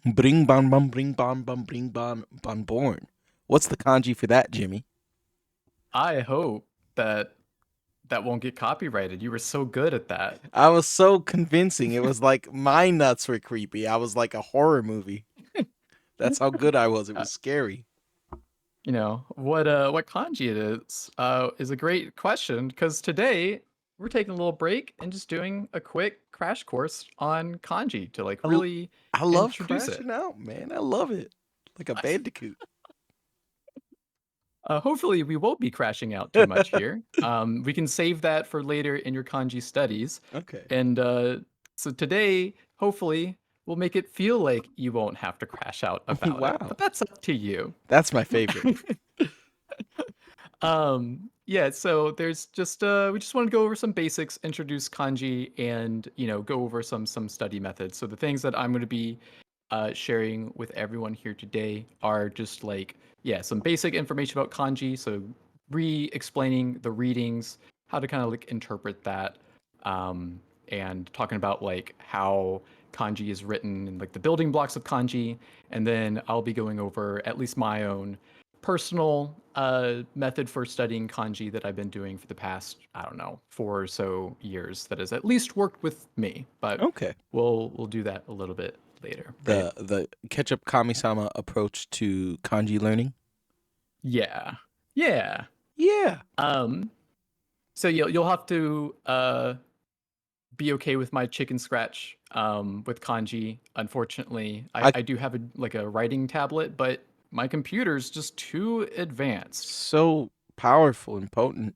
Bring bon bum bring bon bum bring bon born. What's the kanji for that, Jimmy? I hope that that won't get copyrighted. You were so good at that. I was so convincing. It was like my nuts were creepy. I was like a horror movie. That's how good I was. It Uh, was scary. what kanji it is a great question because today we're taking a little break and just doing a quick crash course on kanji to like I, l- really I love introduce it. crashing out, man. I love it. Like a bandicoot. Hopefully, we won't be crashing out too much here. We can save that for later in your kanji studies. Okay. And so today, hopefully, we'll make it feel like you won't have to crash out about it. Wow. But that's up to you. That's my favorite. Yeah, so there's just we just want to go over some basics, introduce kanji, and go over some study methods. So the things that I'm going to be sharing with everyone here today are just like, yeah, some basic information about kanji. So re-explaining the readings, how to kind of like interpret that, and talking about like how kanji is written and like the building blocks of kanji. And then I'll be going over at least my own personal method for studying kanji that I've been doing for the past, I don't know, 4 or so years that has at least worked with me. But Okay. we'll do that a little bit later, right? The ketchup kami-sama approach to kanji learning. Yeah. Yeah. Yeah. Um so you'll have to be okay with my chicken scratch with kanji. Unfortunately, I I I do have a writing tablet, but my computer's just too advanced. so powerful and potent.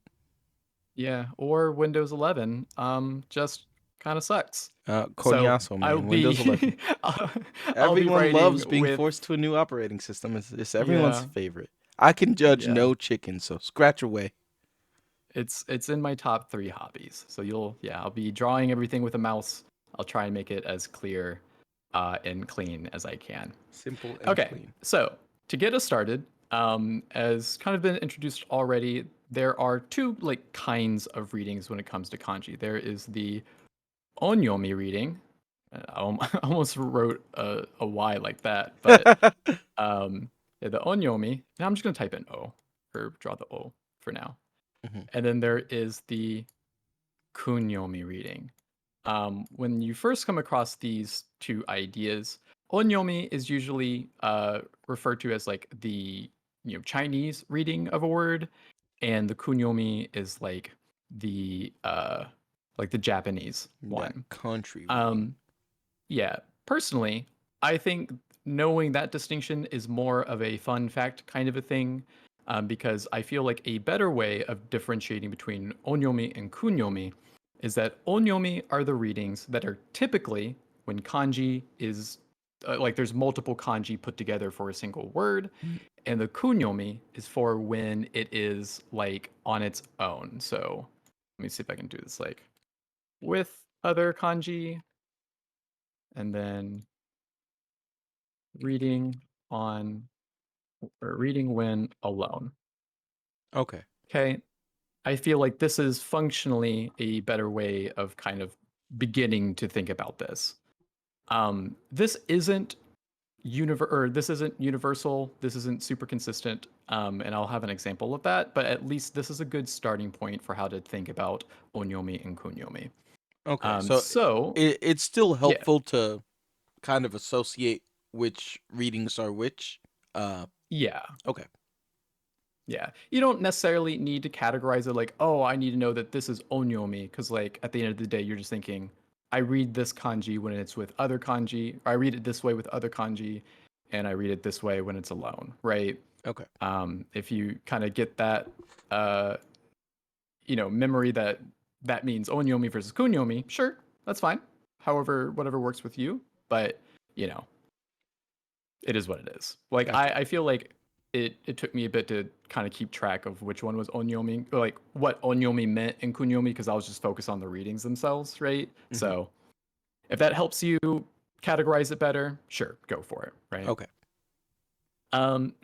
Yeah, or Windows 11 just kind of sucks. So Konyaso, I'll man. Windows 11. be I'll I'll be Everyone writing loves being with forced to a new operating system. It's everyone's yeah, favorite. I can judge yeah. no chicken, so scratch away. It's in my top 3 hobbies. So I'll be drawing everything with a mouse. I'll try and make it as clear and clean as I can. Simple and Okay, clean. so to get us started, as kind of been introduced already, there are two like kinds of readings when it comes to kanji. There is the onyomi reading. I almost wrote a Y like that, but yeah, the onyomi. Now I'm just gonna type in O or draw the O for now. Mhm. And then there is the kunyomi reading. When you first come across these two ideas, onyomi is usually referred to as like the Chinese reading of a word, and the kunyomi is like the Japanese That one. country reading. Um, yeah, personally, I think knowing that distinction is more of a fun fact kind of a thing, because I feel like a better way of differentiating between onyomi and kunyomi is that onyomi are the readings that are typically when kanji is like there's multiple kanji put together for a single word, Mm, and the kunyomi is for when it is like on its own. So let me see if I can do this like with other kanji and then reading on or reading when alone. okay. Okay. I feel like this is functionally a better way of kind of beginning to think about this. This isn't this isn't universal. This isn't super consistent. And I'll have an example of that, but at least this is a good starting point for how to think about onyomi and kunyomi. Okay. So So it's still yeah, helpful to kind of associate which readings are which. Uh yeah. okay. Yeah. You don't necessarily need to categorize it like, oh, I need to know that this is onyomi, because like at the end of the day, you're just thinking, I read this kanji when it's with other kanji, or I read it this way with other kanji, and I read it this way when it's alone, right? Okay. If you kind of get that uh, memory that that means onyomi versus kunyomi, sure, that's fine. However, whatever works with you, but you know, it is what it is. Like Gotcha. I feel like it took me a bit to kind of keep track of which one was onyomi, or like what onyomi meant in kunyomi, because I was just focused on the readings themselves, right? Hmm. So if that helps you categorize it better, sure, go for it, right? Okay.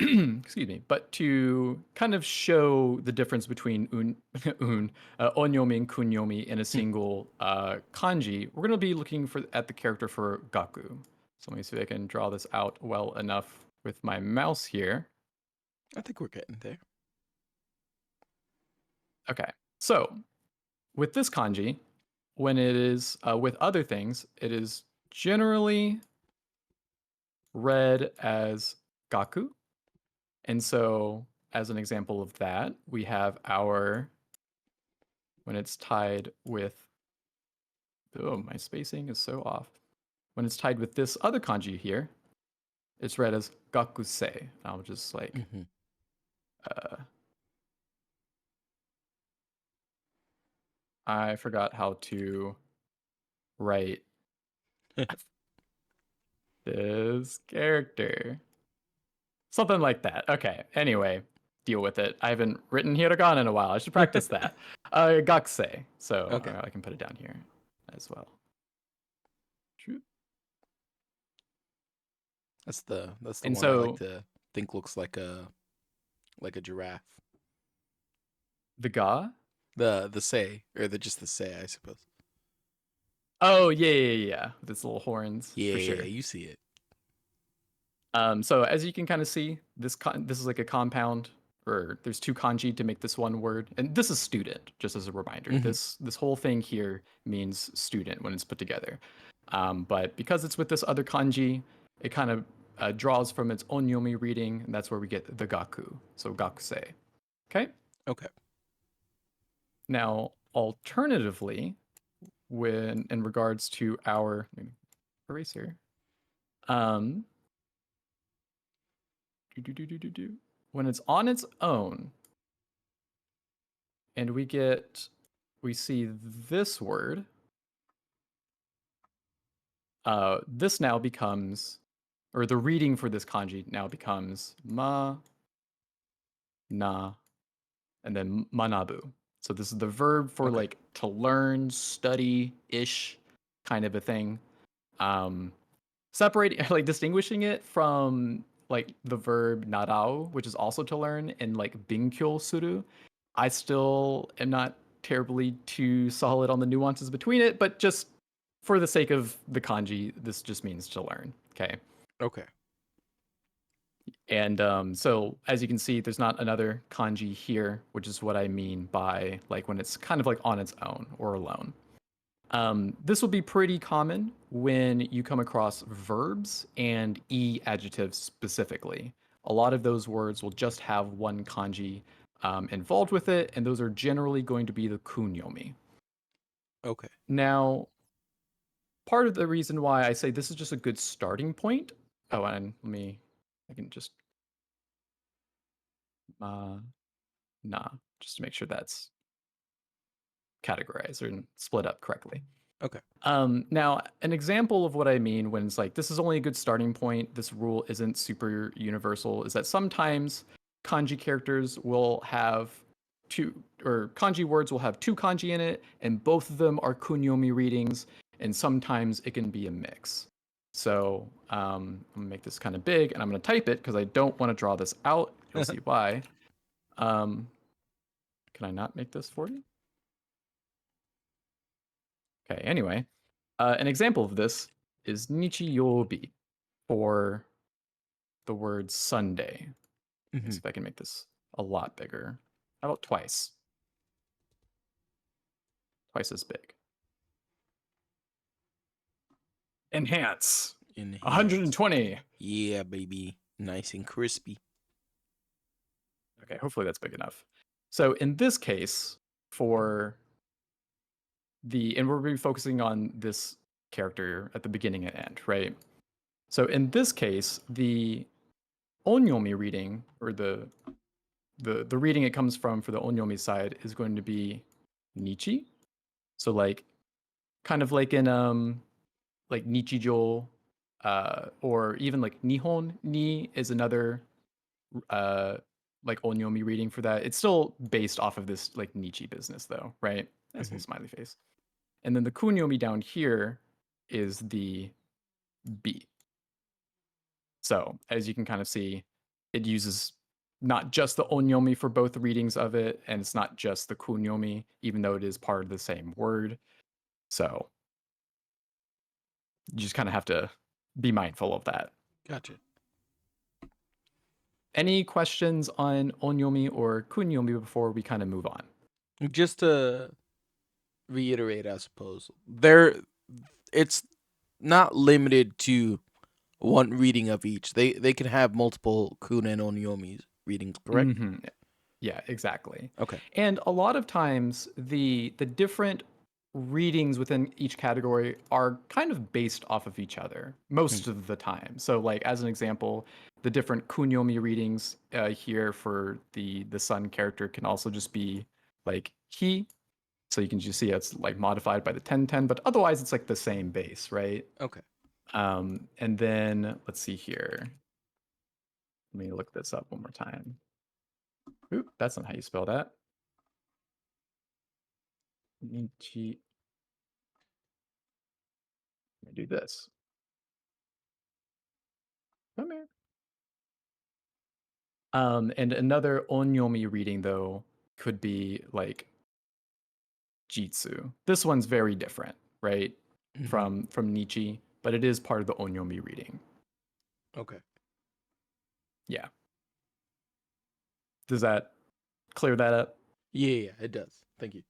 Excuse me. But to kind of show the difference between onyomi and kunyomi in a Hmm. single kanji, we're going to be looking at the character for gaku. So let me see if I can draw this out well enough with my mouse here. I think we're getting there. Okay, so with this kanji, when it is with other things, it is generally read as gaku. And so, as an example of that, we have our, when it's tied with, oh, my spacing is so off. When it's tied with this other kanji here, it's read as gakusei. I'll just like, Mm-hmm. I forgot how to write this character. Something like that. Okay. Anyway, deal with it. I haven't written hiragana in a while. I should practice that. Gakusei. So Okay. I can put it down here as well. That's the And one I like so to think looks like a giraffe. the ga. The say or just the say, I suppose. Oh yeah. With its little horns Yeah, for yeah, sure. you see it. So as you can kind of see, this is like a compound, or there's two kanji to make this one word, and this is student. Just as a reminder, Mm-hmm. this whole thing here means student when it's put together. But because it's with this other kanji, it kind of draws from its onyomi reading, and that's where we get the gaku. So gakusei. Okay. Okay. Now, alternatively, when in regards to our erase here, um, when it's on its own, and we see this word, this now becomes, or the reading for this kanji now becomes ma, na, and then manabu. So this is the verb for Okay. like to learn, study ish kind of a thing. Separating, like distinguishing it from like the verb narao, which is also to learn, and like binkyo suru. I still am not terribly too solid on the nuances between it, but just for the sake of the kanji, this just means to learn. Okay. Okay. And so as you can see, there's not another kanji here, which is what I mean by like when it's kind of like on its own or alone. This will be pretty common when you come across verbs and adjectives specifically. A lot of those words will just have one kanji involved with it, and those are generally going to be the kunyomi. Okay. Now, part of the reason why I say this is just a good starting point. Oh, and I can just nah, just to make sure that's categorized or split up correctly. Okay. Now, an example of what I mean when it's like this is only a good starting point, this rule isn't super universal, is that sometimes kanji characters will have two, or kanji words will have two kanji in it, and both of them are kunyomi readings, and sometimes it can be a mix. So I'm gonna make this kind of big, and I'm gonna type it because I don't want to draw this out. You'll see why. Can I not make this 40? Okay, anyway, an example of this is Nichiyobi for the word Sunday. Let's Mm-hmm. see if I can make this a lot bigger. How about twice? Twice as big. Enhance. Enhance. 120. Yeah, baby. Nice and crispy. Okay, hopefully that's big enough. So in this case, for and we're going to be focusing on this character at the beginning and end, right? So in this case, the onyomi reading, or the reading it comes from for the onyomi side, is going to be Nichi. So like kind of like in like Nichijo, or even like Nihon ni is another like onyomi reading for that. It's still based off of this like Nichi business though, right? That's a Mm-hmm. little smiley face. And then the kunyomi down here is the B. So as you can kind of see, it uses not just the onyomi for both readings of it, and it's not just the kunyomi, even though it is part of the same word. So you just kind of have to be mindful of that. Gotcha. Any questions on onyomi or kunyomi before we kind of move on? Just to reiterate, I suppose it's not limited to one reading of each. They can have multiple kun and onyomi readings, correct? Hmm. Yeah, exactly. Okay. And a lot of times the different readings within each category are kind of based off of each other Mm. most of the time. So like as an example, the different kunyomi readings here for the sun character can also just be like he. So you can just see it's like modified by the 1010, but otherwise it's like the same base, right? Okay. And then let's see here. Let me look this up one more time. Oop, that's not how you spell that. Nichi. Let me do this. Come here. And another onyomi reading though could be like jitsu. This one's very different, right? Hmm. From Nietzsche, but it is part of the onyomi reading. Okay. Yeah. Does that clear that up? Yeah, it does. Thank you.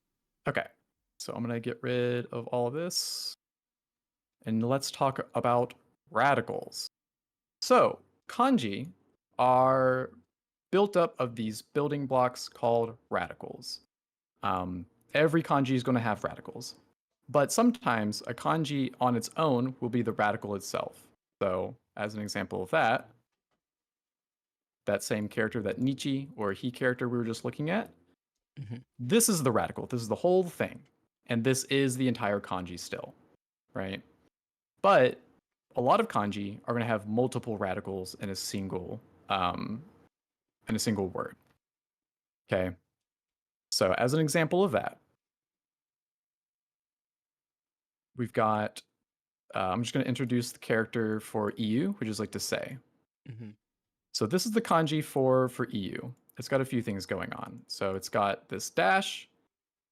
Okay. So I'm gonna get rid of all of this. And let's talk about radicals. So, kanji are built up of these building blocks called radicals. Um, every kanji is going to have radicals, but sometimes a kanji on its own will be the radical itself. So, as an example of that, that same character, that Nietzsche or he character we were just looking at, Hmm. this is the radical. This is the whole thing. And this is the entire kanji still, right? But a lot of kanji are going to have multiple radicals um, in a single word. Okay. So as an example of that, we've got. I'm just going to introduce the character for EU, which is like to say. Hmm. So this is the kanji for EU. It's got a few things going on. So it's got this dash,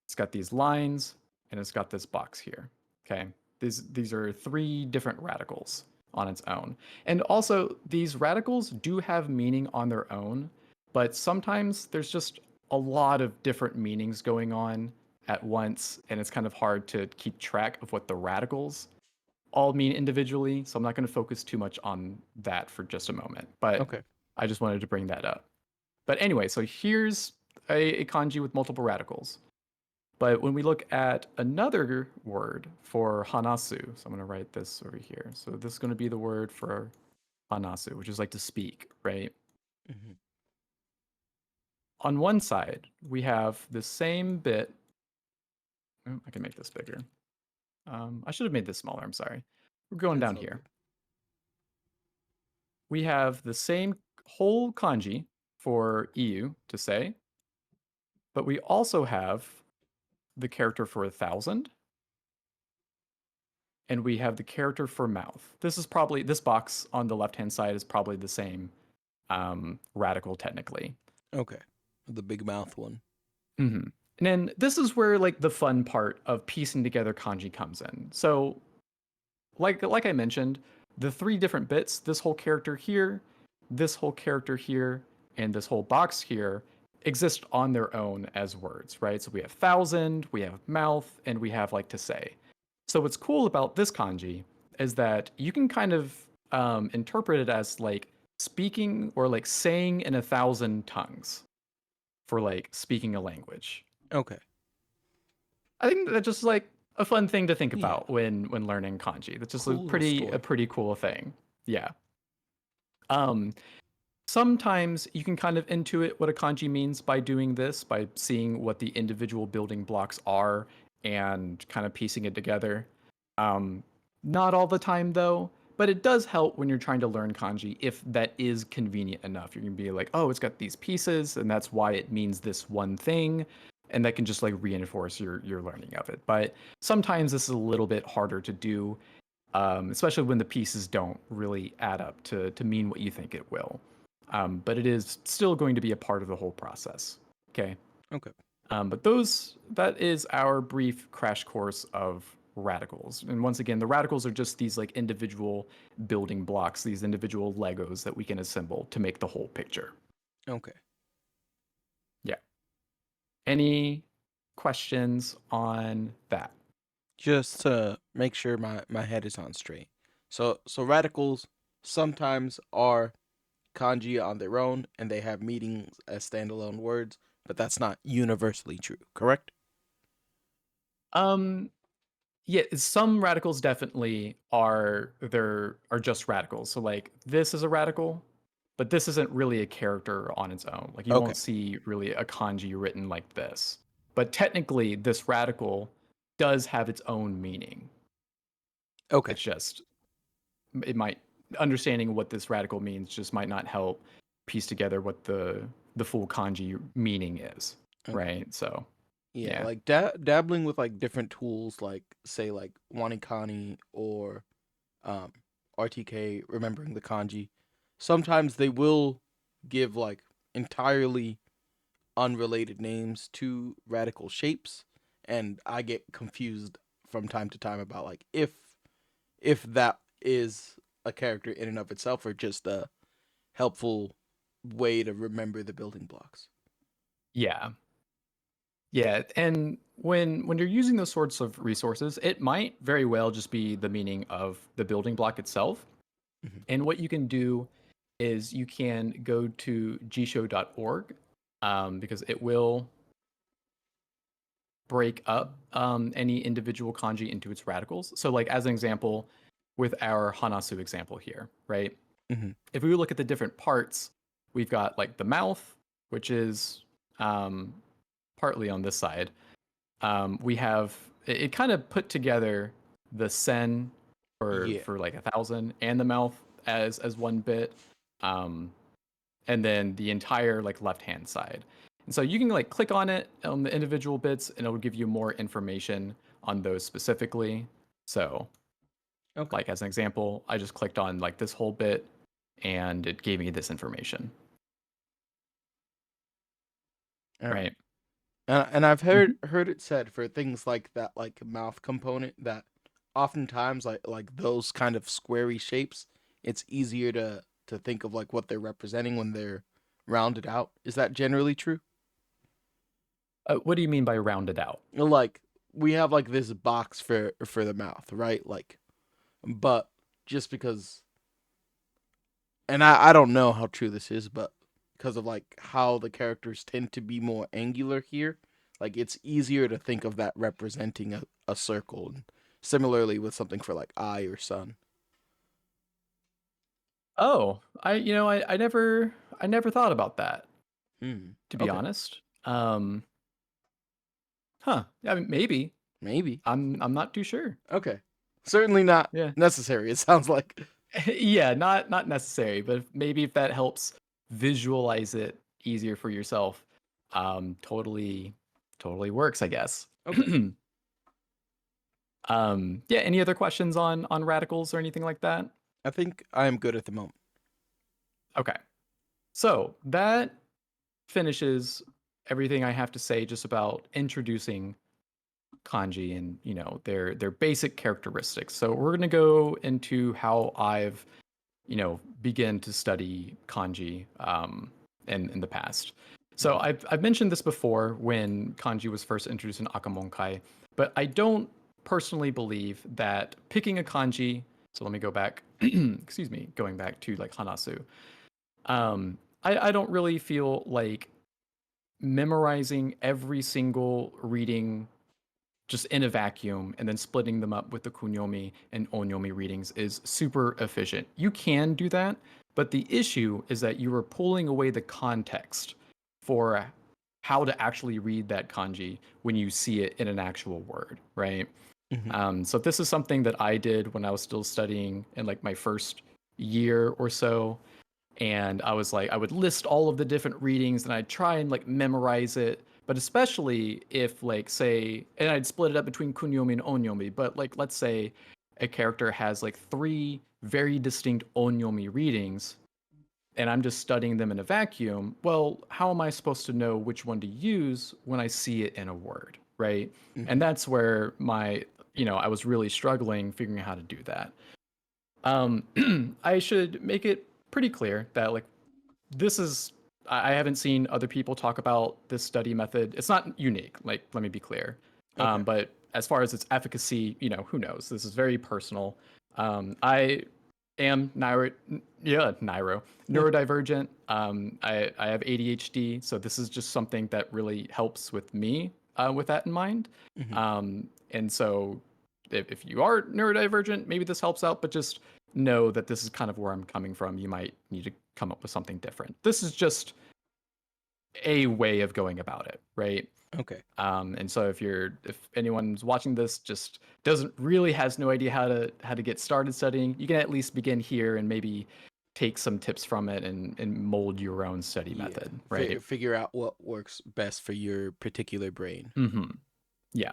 it's got these lines, and it's got this box here. Okay. These are three different radicals on its own. And also these radicals do have meaning on their own, but sometimes there's just a lot of different meanings going on at once, and it's kind of hard to keep track of what the radicals all mean individually. So I'm not going to focus too much on that for just a moment, but Okay. I just wanted to bring that up. But anyway, so here's a kanji with multiple radicals. But when we look at another word for hanasu, so I'm going to write this over here. So this is going to be the word for hanasu, which is like to speak, right? Hmm. On one side, we have the same bit. Oh, I can make this bigger. I should have made this smaller. I'm sorry. We're going It's down all here. good. We have the same whole kanji for EU to say, but we also have the character for 1,000, and we have the character for mouth. This box on the left hand side is probably the same radical technically. Okay. The big mouth one. Mm-hmm. And then this is where like the fun part of piecing together kanji comes in. So like I mentioned, the three different bits, this whole character here, this whole character here, and this whole box here exist on their own as words, right? So we have thousand, we have mouth, and we have like to say. So what's cool about this kanji is that you can kind of interpret it as like speaking or like saying in 1,000 tongues for like speaking a language. Okay. I think that's just like a fun thing to think Yeah. about when learning kanji. That's just Cool little a story. pretty cool thing. Yeah. Um, Sometimes you can kind of intuit what a kanji means by doing this, by seeing what the individual building blocks are and kind of piecing it together. Um, Not all the time though, but it does help when you're trying to learn kanji if that is convenient enough. You're gonna be like, oh, it's got these pieces, and that's why it means this one thing, and that can just like reinforce your learning of it. But sometimes this is a little bit harder to do, especially when the pieces don't really add up to mean what you think it will. But it is still going to be a part of the whole process. Okay. Okay. But that is our brief crash course of radicals. And once again, the radicals are just these like individual building blocks, these individual Legos that we can assemble to make the whole picture. Okay. Yeah. Any questions on that? Just to make sure my head is on straight. So radicals sometimes are kanji on their own and they have meanings as standalone words, but that's not universally true, correct? Um, yeah, some radicals definitely are just radicals. So like this is a radical, but this isn't really a character on its own. Like you Okay. won't see really a kanji written like this. But technically this radical does have its own meaning. Okay. It's just it might understanding what this radical means just might not help piece together what the full kanji meaning is, Okay. right? So, Yeah, yeah. like dabbling with like different tools like say like wanikani or um RTK remembering the kanji. Sometimes they will give like entirely unrelated names to radical shapes, and I get confused from time to time about like if that is a character in and of itself or just a helpful way to remember the building blocks. Yeah. Yeah, and when you're using those sorts of resources, it might very well just be the meaning of the building block itself. Mhm. And what you can do is you can go to gshow.org because it will break up any individual kanji into its radicals. So, like as an example, with our Hanasu example here, right? Mhm. If we look at the different parts, we've got like the mouth, which is um, partly on this side. We have it kind of put together the sen Yeah. for like 1,000 and the mouth as one bit, um, and then the entire like left hand side. And so you can like click on it on the individual bits, and it will give you more information on those specifically. So, Okay. like as an example, I just clicked on like this whole bit, and it gave me this information. All right. Right. And I've Mhm. heard it said for things like that, like mouth component, that oftentimes like those kind of squarey shapes, it's easier to think of like what they're representing when they're rounded out. Is that generally true? What do you mean by rounded out? Like we have like this box for the mouth, right? Like, but just because, and I don't know how true this is, but because of like how the characters tend to be more angular here, like it's easier to think of that representing a circle. And similarly with something for like eye or sun. Oh, I never thought about that, Hmm. to be Okay. honest. Huh. I mean, maybe. Maybe. I'm not too sure. Okay. Certainly not Yeah. necessary. It sounds like. Yeah, not necessary, but maybe if that helps visualize it easier for yourself, totally works, I guess. Okay. Yeah, any other questions on radicals or anything like that? I think I am good at the moment. Okay. So, that finishes everything I have to say just about introducing kanji and their basic characteristics. So we're going to go into how I've begin to study kanji in the past. So Mhm. I've mentioned this before when kanji was first introduced in Akamonkai, but I don't personally believe that picking a kanji. So let me go back. Excuse me, going back to like Hanasu. I don't really feel like memorizing every single reading just in a vacuum and then splitting them up with the kunyomi and onyomi readings is super efficient. You can do that, but the issue is that you are pulling away the context for how to actually read that kanji when you see it in an actual word, right? Mhm. So this is something that I did when I was still studying in like my first year or so, and I was like, I would list all of the different readings and I'd try and like memorize it. But especially if like say, and I'd split it up between kunyomi and onyomi. But like, let's say a character has like three very distinct onyomi readings, and I'm just studying them in a vacuum. Well, how am I supposed to know which one to use when I see it in a word, right? And Mhm. that's where my I was really struggling figuring out how to do that. I should make it pretty clear that like this is I haven't seen other people talk about this study method. It's not unique. Like, let me be clear. Okay. But as far as its efficacy, who knows? This is very personal. I am neurodivergent. I have ADHD, so this is just something that really helps with me with that in mind. Hmm. And so, if you are neurodivergent, maybe this helps out. But just know that this is kind of where I'm coming from. You might need to come up with something different. This is just a way of going about it, right? Okay. And so if anyone's watching this just doesn't really has no idea how to get started studying, you can at least begin here and maybe take some tips from it and mold your own study Yeah. method, right? Figure out what works best for your particular brain. Mm-hmm. Yeah.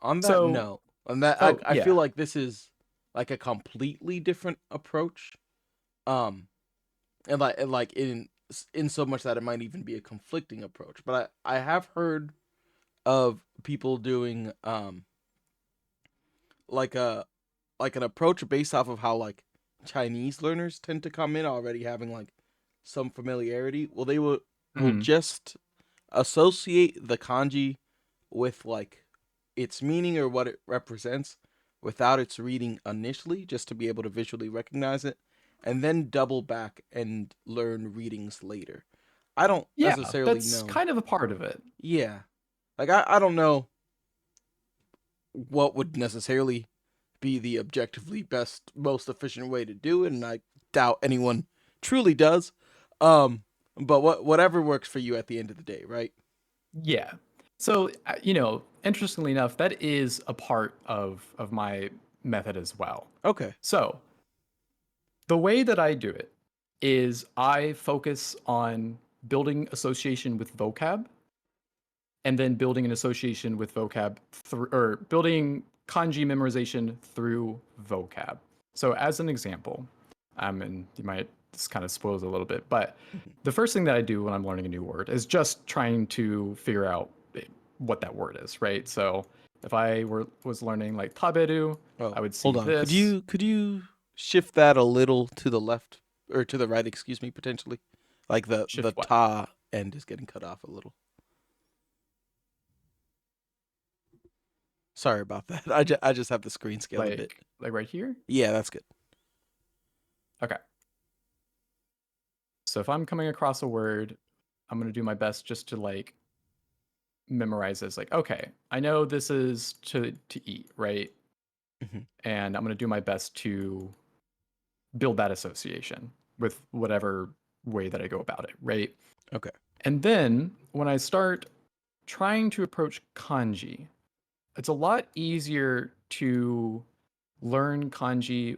On that So, note, on that, oh I feel yeah, like this is like a completely different approach. Um, and like in so much that it might even be a conflicting approach. But I have heard of people doing like a like an approach based off of how like Chinese learners tend to come in already having like some familiarity. Well, they will mm, just associate the kanji with like its meaning or what it represents without its reading initially, just to be able to visually recognize it, and then double back and learn readings later. I don't yeah, necessarily that's know. kind of a part of it. Yeah. Like I don't know what would necessarily be the objectively best, most efficient way to do it, and I doubt anyone truly does. Um, but whatever works for you at the end of the day, right? Yeah. So, interestingly enough, that is a part of my method as well. Okay. So, the way that I do it is I focus on building association with vocab and then building an association with vocab through or building kanji memorization through vocab. So as an example, and you might this kind of spoils a little bit, but Mhm. the first thing that I do when I'm learning a new word is just trying to figure out what that word is, right? So if I was learning like taberu, Oh, I would see hold on. this. Could you shift that a little to the left or to the right? Excuse me, potentially. Like the Shift what? ta end is getting cut off a little. Sorry about that. I just have the screen scaled a bit. Like right here? Yeah, that's good. Okay. So if I'm coming across a word, I'm going to do my best just to like memorize this. Like, okay, I know this is to eat, right? Hmm. And I'm going to do my best to build that association with whatever way that I go about it, right? Okay. And then when I start trying to approach kanji, it's a lot easier to learn kanji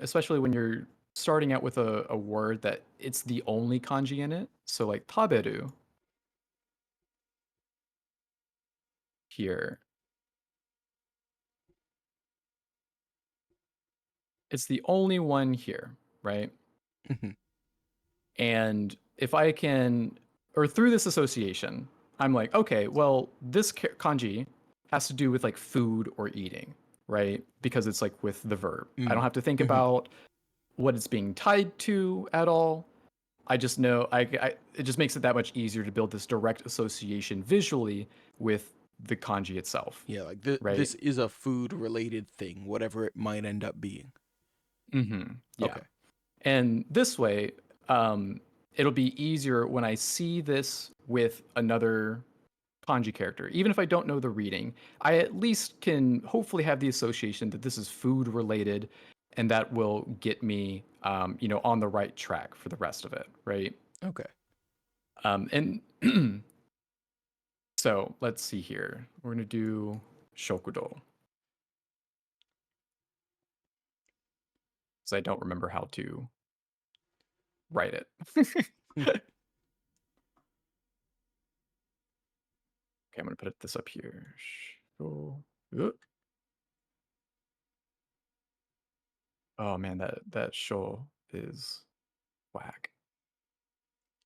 especially when you're starting out with a word that it's the only kanji in it. So like taberu here, it's the only one here, right? Hmm. And if I can, or through this association, I'm like, okay, well, this kanji has to do with like food or eating, right? Because it's like with the verb. I don't Mm. have to think Hmm. about what it's being tied to at all. I just know it just makes it that much easier to build this direct association visually with the kanji itself, Yeah, like right? this is a food related thing, whatever it might end up being. Yeah. Okay. And this way, it'll be easier when I see this with another kanji character. Even if I don't know the reading, I at least can hopefully have the association that this is food related, and that will get me, on the right track for the rest of it, right? Okay. And so let's see here. We're gonna do shokudo because I don't remember how to write it. Okay, I'm gonna put this up here. Uh, Oh man, that show is whack.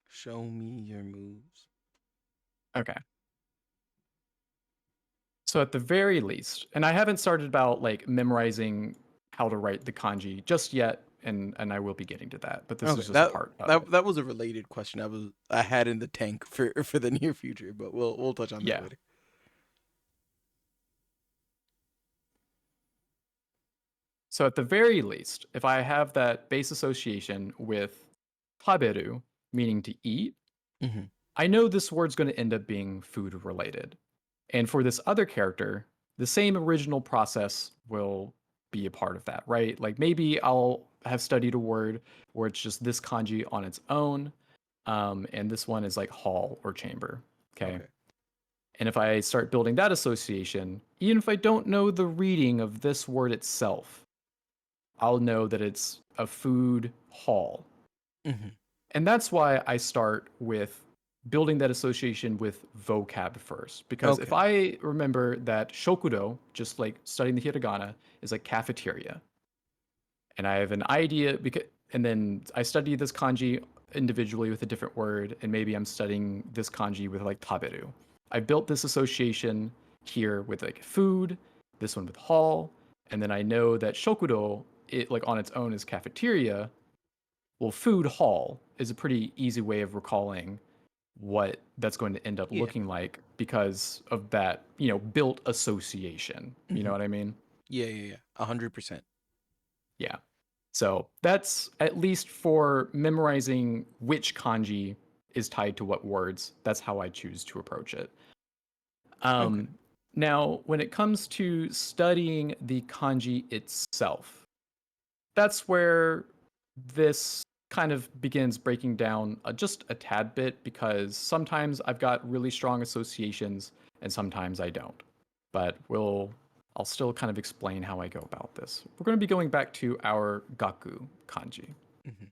Show me your moves. Okay. So at the very least, and I haven't started about like memorizing how to write the kanji just yet, and I will be getting to that, but this Okay, is just a part of it. that was a related question I had in the tank for the near future, but we'll touch on that Yeah. later. So at the very least, if I have that base association with taberu, meaning to eat, Hmm. I know this word's going to end up being food related. And for this other character, the same original process will be a part of that, right? Like maybe I'll have studied a word where it's just this kanji on its own, and this one is like hall or chamber. Okay. Okay. And if I start building that association, even if I don't know the reading of this word itself, I'll know that it's a food hall. Hmm. And that's why I start with building that association with vocab first. Because if Okay. I remember that shokudo, just like studying the hiragana, is like cafeteria, and I have an idea, and then I study this kanji individually with a different word, and maybe I'm studying this kanji with like taberu. I built this association here with like food, this one with hall, and then I know that shokudo, it like on its own is cafeteria. Well, food hall is a pretty easy way of recalling what that's going to end up Yeah. looking like because of that, built association. You know Hmm. what I mean? Yeah. 100%. Yeah. So that's at least for memorizing which kanji is tied to what words. That's how I choose to approach it. Okay. Um, Now, when it comes to studying the kanji itself, that's where this kind of begins breaking down just a tad bit because sometimes I've got really strong associations and sometimes I don't. But I'll still kind of explain how I go about this. We're going to be going back to our gaku kanji. Hmm.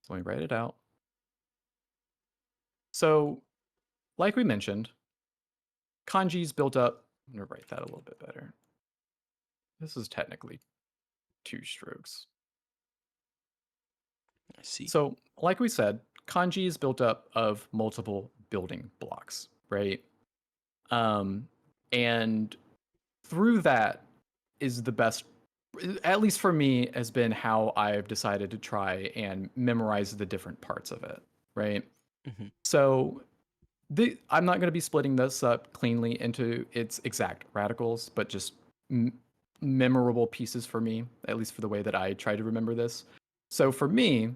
So let me write it out. So, like we mentioned, kanji's built up. I'm going to write that a little bit better. This is technically two strokes. I see. So, like we said, kanji is built up of multiple building blocks, right? Um, and through that is the best, at least for me, has been how I've decided to try and memorize the different parts of it, right? Hmm. So, I'm not going to be splitting this up cleanly into its exact radicals, but just m- memorable pieces for me, at least for the way that I try to remember this. So, for me,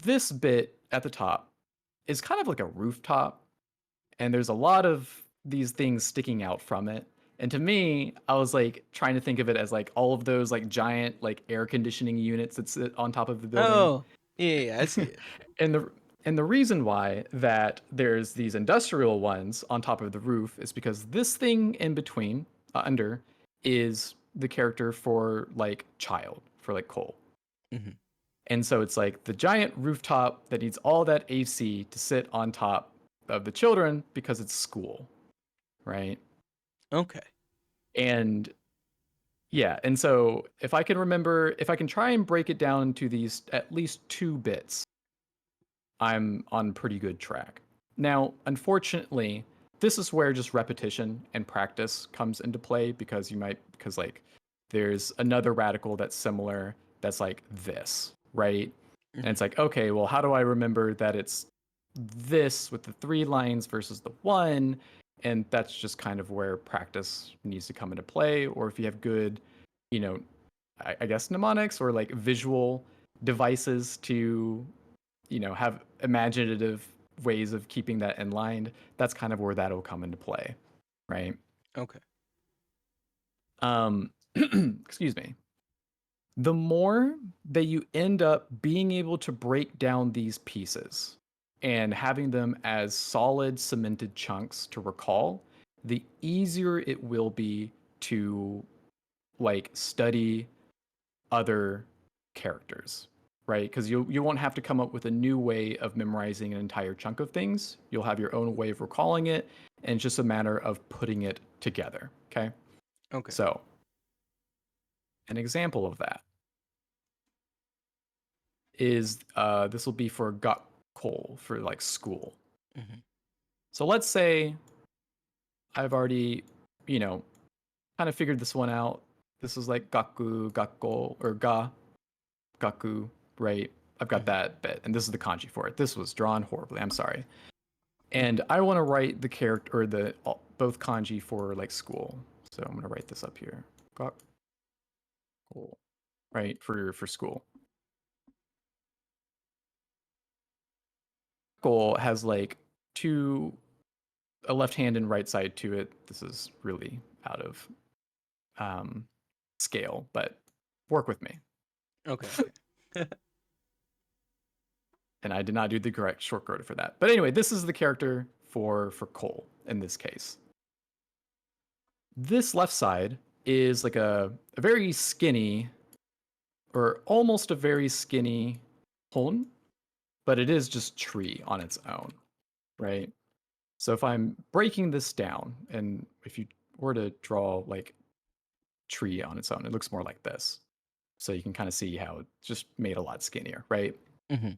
this bit at the top is kind of like a rooftop, and there's a lot of these things sticking out from it. And to me, I was like trying to think of it as like all of those like giant like air conditioning units that sit on top of the building. Oh, yeah, I see it. and the reason why that there's these industrial ones on top of the roof is because this thing in between under is the character for like child for like Cole. Hmm. And so it's like the giant rooftop that needs all that AC to sit on top of the children because it's school, right? Okay. And yeah, and so if I can remember, if I can try and break it down to these at least two bits, I'm on pretty good track. Now, unfortunately, this is where just repetition and practice comes into play because like there's another radical that's similar that's like this, right? And Hmm. it's like, okay, well, how do I remember that it's this with the three lines versus the one? And that's just kind of where practice needs to come into play. Or if you have good, you know, I guess mnemonics or like visual devices to have imaginative ways of keeping that in line, that's kind of where that'll come into play, right? Okay. Um, excuse me. The more that you end up being able to break down these pieces and having them as solid cemented chunks to recall, the easier it will be to like study other characters, right? Because you won't have to come up with a new way of memorizing an entire chunk of things. You'll have your own way of recalling it, and it's just a matter of putting it together. Okay. Okay. So an example of that is this will be for got coal for like school. Hmm. So let's say I've already, you know, kind of figured this one out. This is like gaku, gakko, or gaku, right? I've got that bit, and this is the kanji for it. This was drawn horribly. I'm sorry. And I want to write the character or the both kanji for like school. So I'm gonna write this up here. Gakko, right, for school. Goal has like a left hand and right side to it. This is really out of scale, but work with me. Okay. And I did not do the correct shortcode for that. But anyway, this is the character for Cole in this case. This left side is like a very skinny, or almost a very skinny hone, but it is just tree on its own, right? So if I'm breaking this down, and if you were to draw like tree on its own, it looks more like this. So you can kind of see how it's just made a lot skinnier, right? Mm-hmm.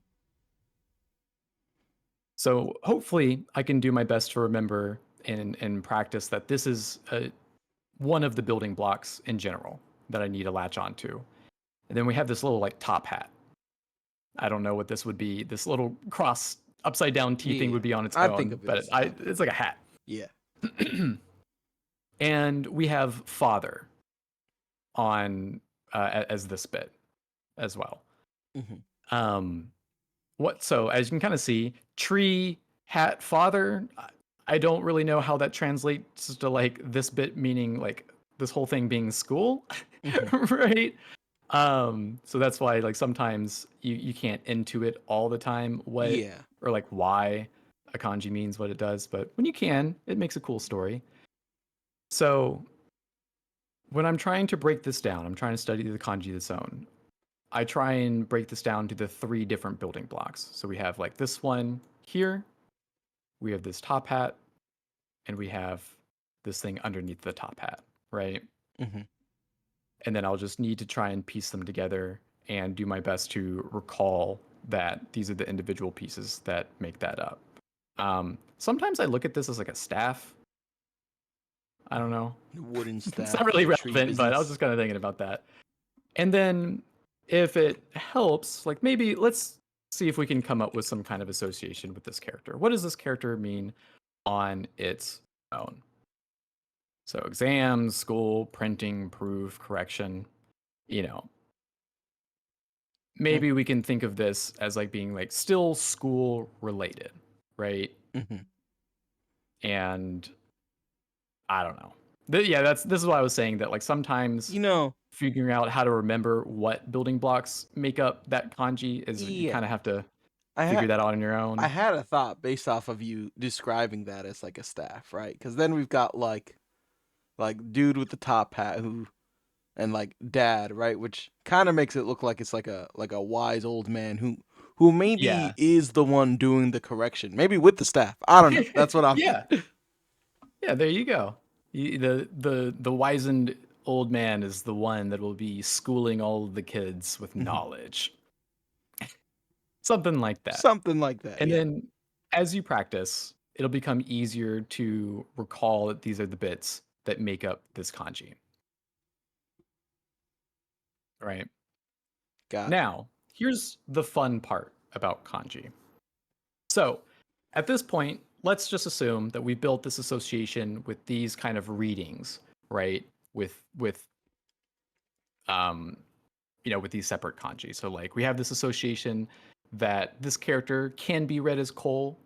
So hopefully I can do my best to remember and practice that this is one of the building blocks in general that I need to latch onto. And then we have this little like top hat. I don't know what this would be. This little cross upside down T thing would be on its I think own, of it but as it's like a hat. Yeah. And we have father on as this bit as well. Mm-hmm. So as you can kind of see, tree, hat, father, I don't really know how that translates to like this bit meaning like this whole thing being school, Mm-hmm. right? So that's why like sometimes you can't intuit all the time what Yeah. or like why a kanji means what it does, but when you can, it makes a cool story. So when I'm trying to break this down, I'm trying to study the kanji its own. I try and break this down to the 3 different building blocks. So we have like this one here, we have this top hat, and we have this thing underneath the top hat, right? Mm-hmm. And then I'll just need to try and piece them together and do my best to recall that these are the individual pieces that make that up. Sometimes I look at this as like a staff. I don't know. Wooden It's staff not for really the tree relevant, but I was business. just kind of thinking about that. And then if it helps, like maybe let's see if we can come up with some kind of association with this character. What does this character mean on its own? So exams, school, printing, proof, correction, you know, maybe we can think of this as like being like still school related, right? Mm-hmm. And I don't know. Yeah, this is why I was saying that like sometimes You know, figuring out how to remember what building blocks make up that kanji is you yeah. kind of have to I figure had that out on your I own. had a thought based off of you describing that as like a staff, right? Because then we've got like dude with the top hat who and like dad, right? Which kind of makes it look like it's like a wise old man who maybe Yeah. is the one doing the correction, maybe with the staff. I don't know. That's what I'm. Yeah. Yeah, there you go. The wizened old man is the one that will be schooling all of the kids with knowledge. Something like that. Something like that. And Yeah. then as you practice, it'll become easier to recall that these are the bits that make up this kanji. Right? Gotcha. Now, here's the fun part about kanji. So, at this point, let's just assume that we built this association with these kind of readings, right? With um with these separate kanji. So like we have this association that this character can be read as Cole,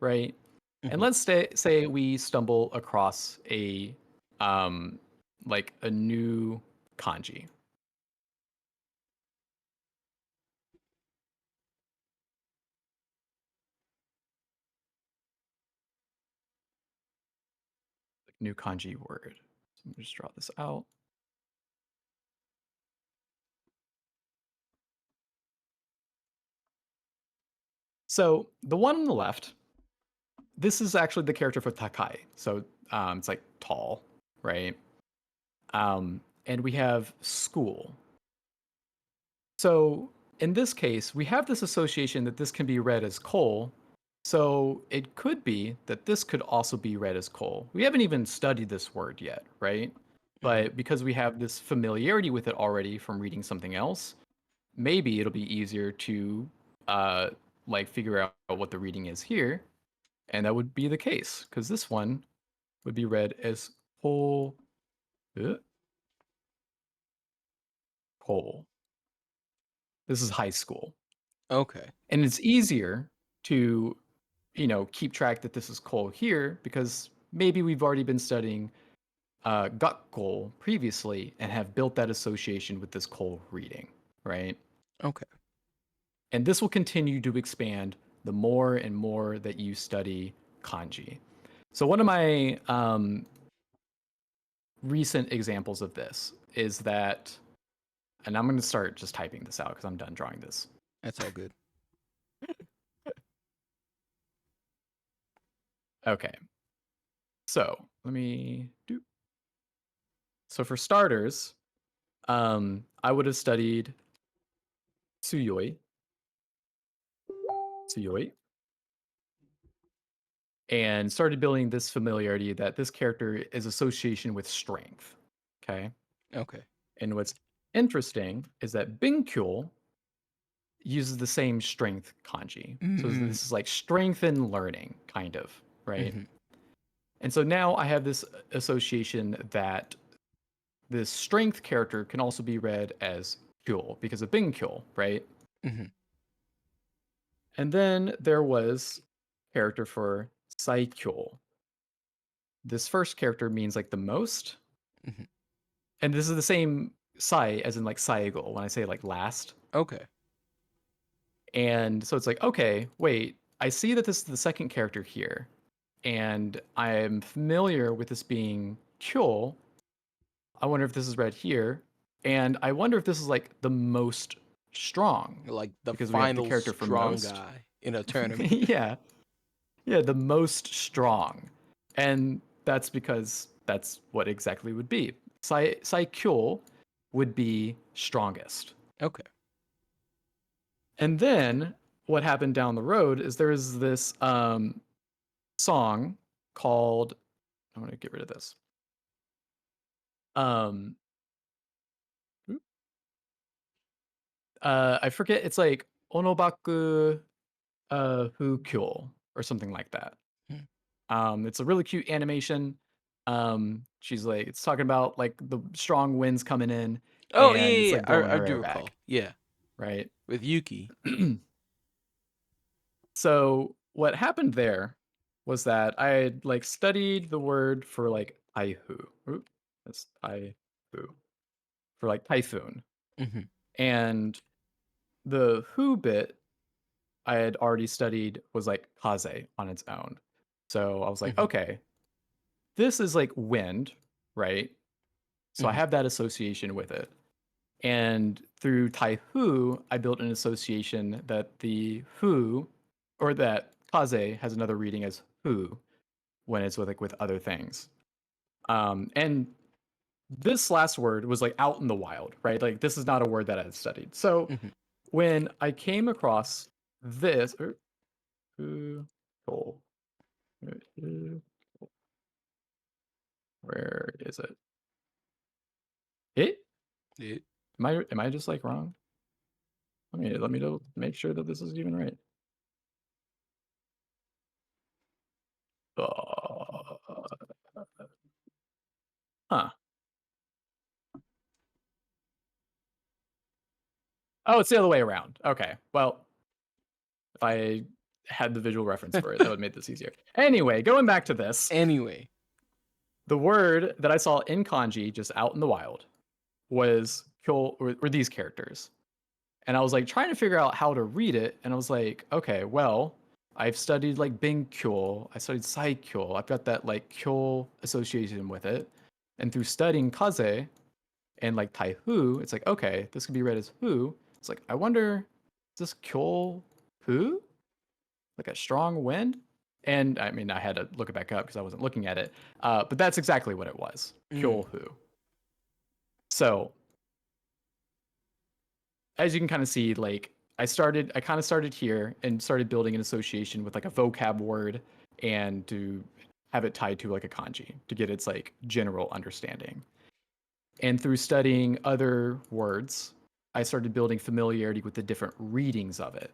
right? And Hmm. let's say we stumble across a um like a new kanji. Like new kanji word. So let me just draw this out. So the one on the left, this is actually the character for Takai. So it's like tall, right? And we have school. So in this case, we have this association that this can be read as Cole. So it could be that this could also be read as coal. We haven't even studied this word yet, right? Hmm. But because we have this familiarity with it already from reading something else, maybe it'll be easier to uh like figure out what the reading is here, and that would be the case because this one would be read as coal, uh, coal. This is high school, Okay. and it's easier to keep track that this is coal here because maybe we've already been studying Gakko previously and have built that association with this coal reading, right? Okay. And this will continue to expand the more and more that you study kanji. So, one of my recent examples of this is that, and I'm going to start just typing this out because I'm done drawing this. That's all good. Okay. So, let me do. So, for starters, I would have studied Tsuyoi, Tsuyoi, and started building this familiarity that this character is association with strength. Okay. Okay. And what's interesting is that Binkyul uses the same strength kanji. So Mm. this is like strength and learning, kind of, right? Hmm. And so now I have this association that this strength character can also be read as Kyul because of Binkyul, right? Hmm. And then there was character for Saikyul. This first character means like the most, Hmm. and this is the same Sai as in like Saigo when I say like last. Okay. And so it's like, okay, wait, I see that this is the second character here, and I'm familiar with this being Kyul. I wonder if this is read here, and I wonder if this is like the most strong Like the because we have the final character for strong most. guy in a tournament. Yeah, yeah, the most strong, and that's because that's what exactly would be. Sai Kyul would be strongest. Okay. And then what happened down the road is there is this song called, I'm gonna get rid of this. Um I forget, it's like Onobaku Fukyo or something like that. Hmm. It's a really cute animation. She's like, it's talking about like the strong winds coming in Oh yeah, and it's yeah, like yeah. blowing I her do hair recall. back, Yeah, right? with Yuki. So what happened there was that I had like studied the word for like taihu. Oop, that's taihu for like typhoon. Hmm. And the who bit I had already studied was like kaze on its own. So I was like, Hmm. okay, this is like wind, right? So I Hmm. have that association with it. And through taihu, I built an association that the who or that kaze has another reading as who when it's with like with other things. And this last word was like out in the wild, right? Like this is not a word that I had studied. So Hmm. when I came across this, oh, where is it? It? Yeah. Am I just like wrong? Let me make sure that this is even right. Huh. Oh, it's the other way around. Okay. Well, if I had the visual reference for it, that would make this easier. Anyway, going back to this, Anyway. the word that I saw in kanji just out in the wild was kyo, or these characters. And I was like trying to figure out how to read it. And I was like, okay, well, I've studied like Binkyo, I studied Saikyo. I've got that like Kyo association with it. And through studying Kaze and like Taihu, it's like, okay, this could be read as who. It's like, I wonder, is this Kyo who? Like a strong wind? And I mean, I had to look it back up because I wasn't looking at it. But that's exactly what it was. Mm. Kyo who. So as you can kind of see, like I kind of started here and started building an association with like a vocab word and to have it tied to like a kanji to get its like general understanding. And through studying other words, I started building familiarity with the different readings of it.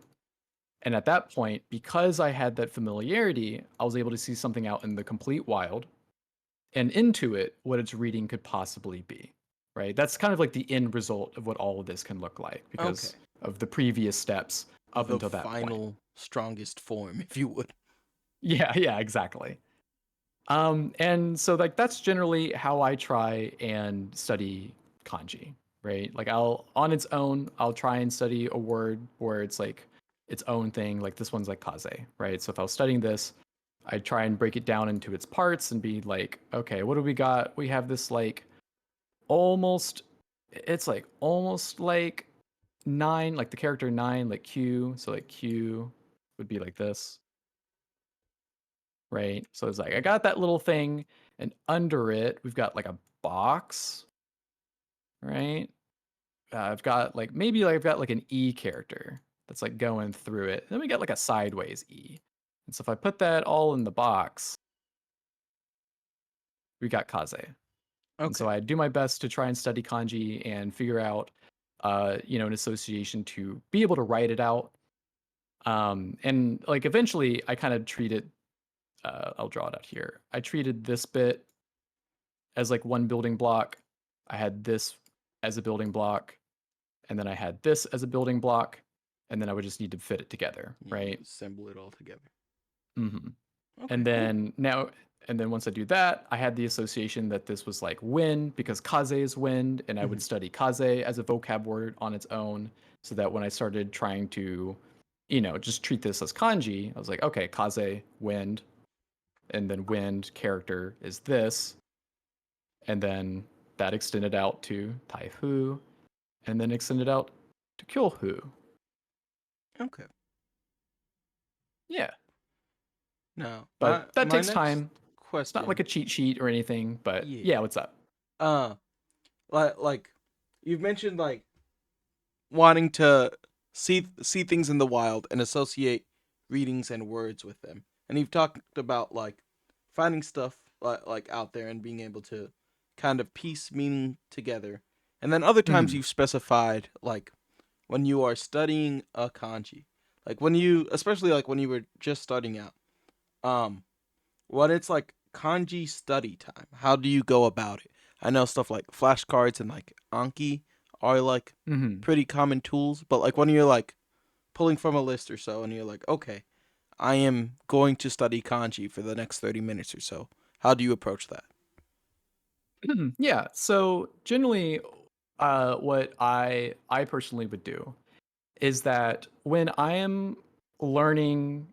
And at that point, because I had that familiarity, I was able to see something out in the complete wild and intuit what its reading could possibly be. Right? That's kind of like the end result of what all of this can look like Okay. because of the previous steps up The until that point. final strongest form, if you would. Yeah, yeah, exactly. And so like that's generally how I try and study kanji, right? Like I'll on its own, I'll try and study a word where it's like its own thing. Like this one's like kaze, right? So if I was studying this, I try and break it down into its parts and be like, okay, what do we got? We have this like almost, it's like almost like nine, like the character nine, like Q. So like Q would be like this, right? So it's like I got that little thing, and under it we've got like a box, right? I've got like maybe like I've got like an E character that's like going through it. Then we got like a sideways E. And so if I put that all in the box, we got kaze. And so Okay. I do my best to try and study kanji and figure out an association to be able to write it out. And like eventually I kind of treated I'll draw it out here. I treated this bit as like one building block. I had this as a building block, and then I had this as a building block, and then I would just need to fit it together, You right? assemble it all together. Mm-hmm. Okay, And cool. then now, and then once I do that, I had the association that this was like wind because kaze is wind, and I would Hmm. study kaze as a vocab word on its own, so that when I started trying to, just treat this as kanji, I was like, okay, kaze, wind, and then wind character is this, and then that extended out to Taihu, and then extended out to Kyohu. Okay. Yeah, Now, my but that my takes next time. It's not like question. a cheat sheet or anything, but Yeah. yeah, what's up? Uh, like you've mentioned like wanting to see things in the wild and associate readings and words with them. And you've talked about like finding stuff like out there and being able to kind of piece meaning together. And then other times Mm-hmm. you've specified like when you are studying a kanji. Like when you especially like when you were just starting out. Um when it's like kanji study time, how do you go about it? I know stuff like flashcards and like Anki are like Mm-hmm. pretty common tools, but like when you're like pulling from a list or so and you're like, okay, I am going to study kanji for the next 30 minutes or so, how do you approach that? Yeah. So generally, what I personally would do is that when I am learning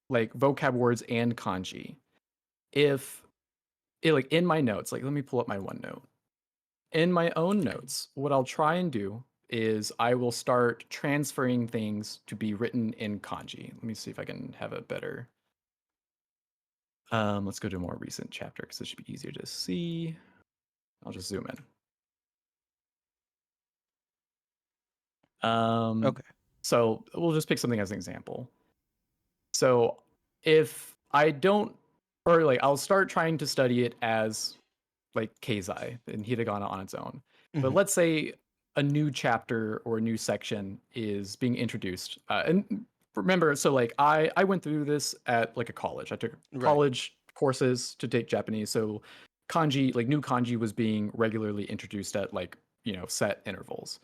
like vocab words and kanji, if like in my notes, like let me pull up my OneNote. In my own Okay. notes, what I'll try and do is I will start transferring things to be written in kanji. Let me see if I can have a better. Let's go to a more recent chapter because it should be easier to see. I'll just zoom in. Um, Okay. so we'll just pick something as an example. So if I don't, or like I'll start trying to study it as like Keizai and hiragana on its own. But Hmm. let's say a new chapter or a new section is being introduced. And remember, so like I went through this at like a college. I took Right. college courses to take Japanese. So kanji, like new kanji was being regularly introduced at like, set intervals.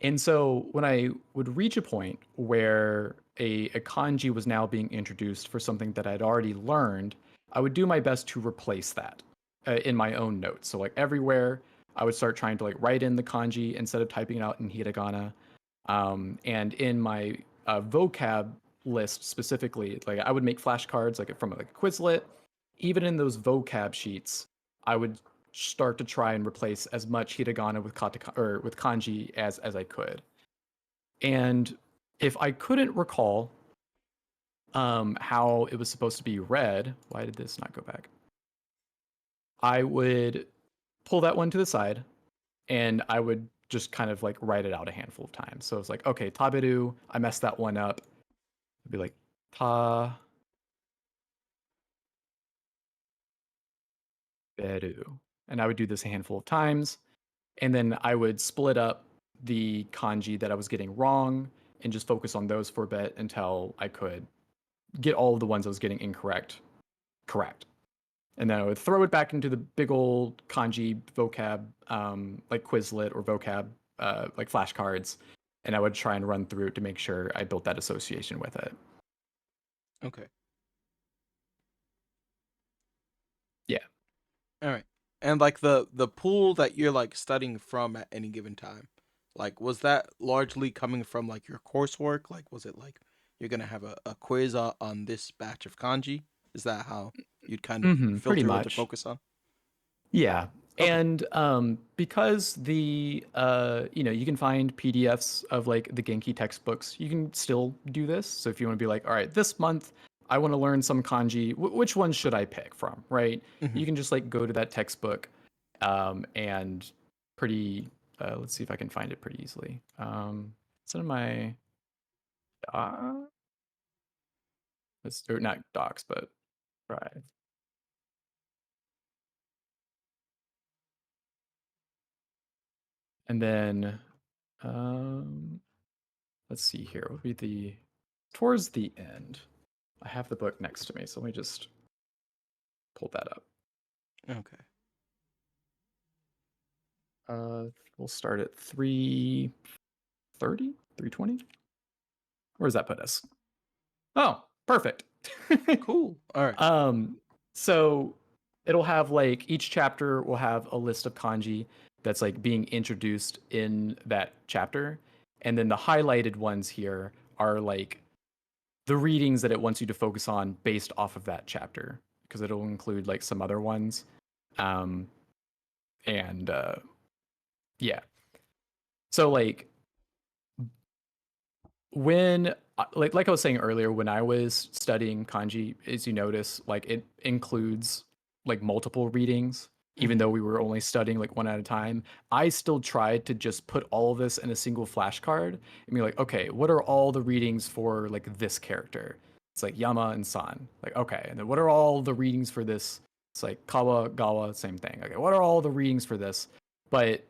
And so when I would reach a point where a kanji was now being introduced for something that I'd already learned, I would do my best to replace that in my own notes. So like everywhere, I would start trying to like write in the kanji instead of typing it out in hiragana. And in my vocab list specifically, like I would make flashcards like from like a Quizlet. Even in those vocab sheets, I would start to try and replace as much hiragana with katakana or with kanji as I could. And if I couldn't recall how it was supposed to be read, why did this not go back? I would pull that one to the side and I would just kind of like write it out a handful of times. So it's like, okay, taberu, I messed that one up. I'd be like, ta beru. And I would do this a handful of times. And then I would split up the kanji that I was getting wrong and just focus on those for a bit until I could get all of the ones I was getting incorrect correct. And then I would throw it back into the big old kanji vocab, like Quizlet or vocab, like flashcards, and I would try and run through it to make sure I built that association with it. Okay. Yeah. All right. And like the pool that you're like studying from at any given time, like was that largely coming from like your coursework? Like was it like you're gonna have a quiz on this batch of kanji? Is that how you'd kind of Pretty filter what to much. focus on? Yeah. Okay. And because the you can find PDFs of like the Genki textbooks, you can still do this. So if you want to be like, all right, this month I want to learn some kanji, which one should I pick from, right? Hmm. You can just like go to that textbook and pretty let's see if I can find it pretty easily. It's in my doc, or not docs, but Drive. And then um let's see here. What would be the towards the end? I have the book next to me, so let me just pull that up. Okay. Uh, we'll start at 3:30, 3:20. Where does that put us? Oh, perfect. Cool. All right. um, so it'll have like each chapter will have a list of kanji that's like being introduced in that chapter, and then the highlighted ones here are like the readings that it wants you to focus on based off of that chapter because it'll include like some other ones. Um, and yeah, so like when like I was saying earlier, when I was studying kanji, as you notice, like it includes like multiple readings, even Hmm. though we were only studying like one at a time. I still tried to just put all of this in a single flashcard and be like, okay, what are all the readings for like this character? It's like Yama and San. Like, okay, and then what are all the readings for this? It's like Kawa, Gawa, same thing. Okay, what are all the readings for this? But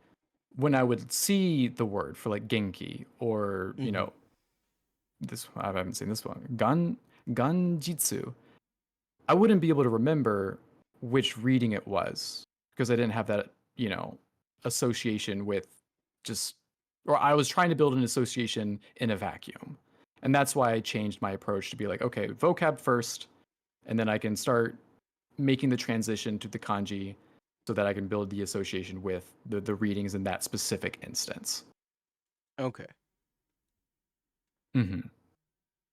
when I would see the word for like Genki or, Hmm. this I haven't seen this one. Ganjitsu. I wouldn't be able to remember which reading it was because I didn't have that, association with just or I was trying to build an association in a vacuum. And that's why I changed my approach to be like, okay, vocab first, and then I can start making the transition to the kanji so that I can build the association with the readings in that specific instance. Okay. Mm-hmm.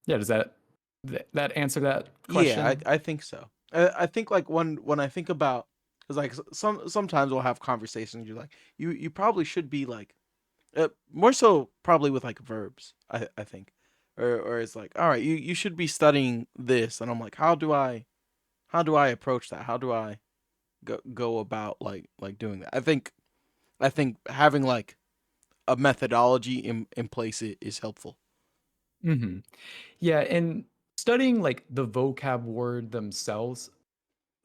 Yeah, does that answer that Yeah, question? I think so. I think like when I think about because like sometimes we'll have conversations. You're like you probably should be like more so probably with like verbs. I think, or it's like all right you should be studying this, and I'm like how do I approach that? How do I go about like doing that? I think having like a methodology in place is helpful. Mm-hmm. Yeah, and studying like the vocab word themselves,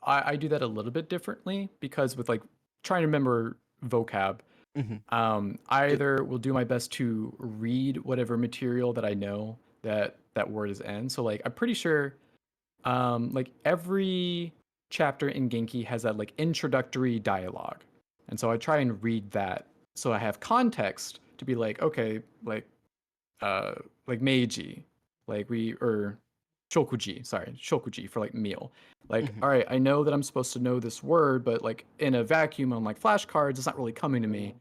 I do that a little bit differently because with like trying to remember vocab, Hmm. I It, either will do my best to read whatever material that I know that word is in. So like I'm pretty sure like every chapter in Genki has that like introductory dialogue. And so I try and read that so I have context to be like, okay, uh like Meiji, like we or Shokuji, sorry, Shokuji for like meal. Like, mhm. all right, I know that I'm supposed to know this word, but like in a vacuum on like flashcards, it's not really coming to me.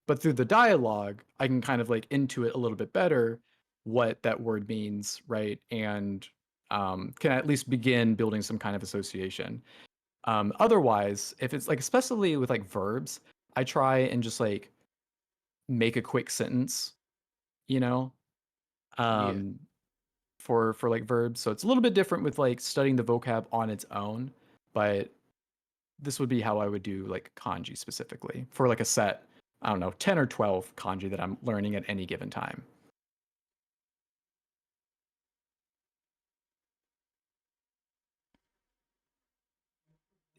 But through the dialogue, I can kind of like intuit a little bit better what that word means, right? And can at least begin building some kind of association. Otherwise, if it's like, especially with like verbs, I try and just like make a quick sentence, you know, Yeah. um, for like verbs. So it's a little bit different with like studying the vocab on its own, but this would be how I would do like kanji specifically for like a set I don't know, 10 or 12 kanji that I'm learning at any given time.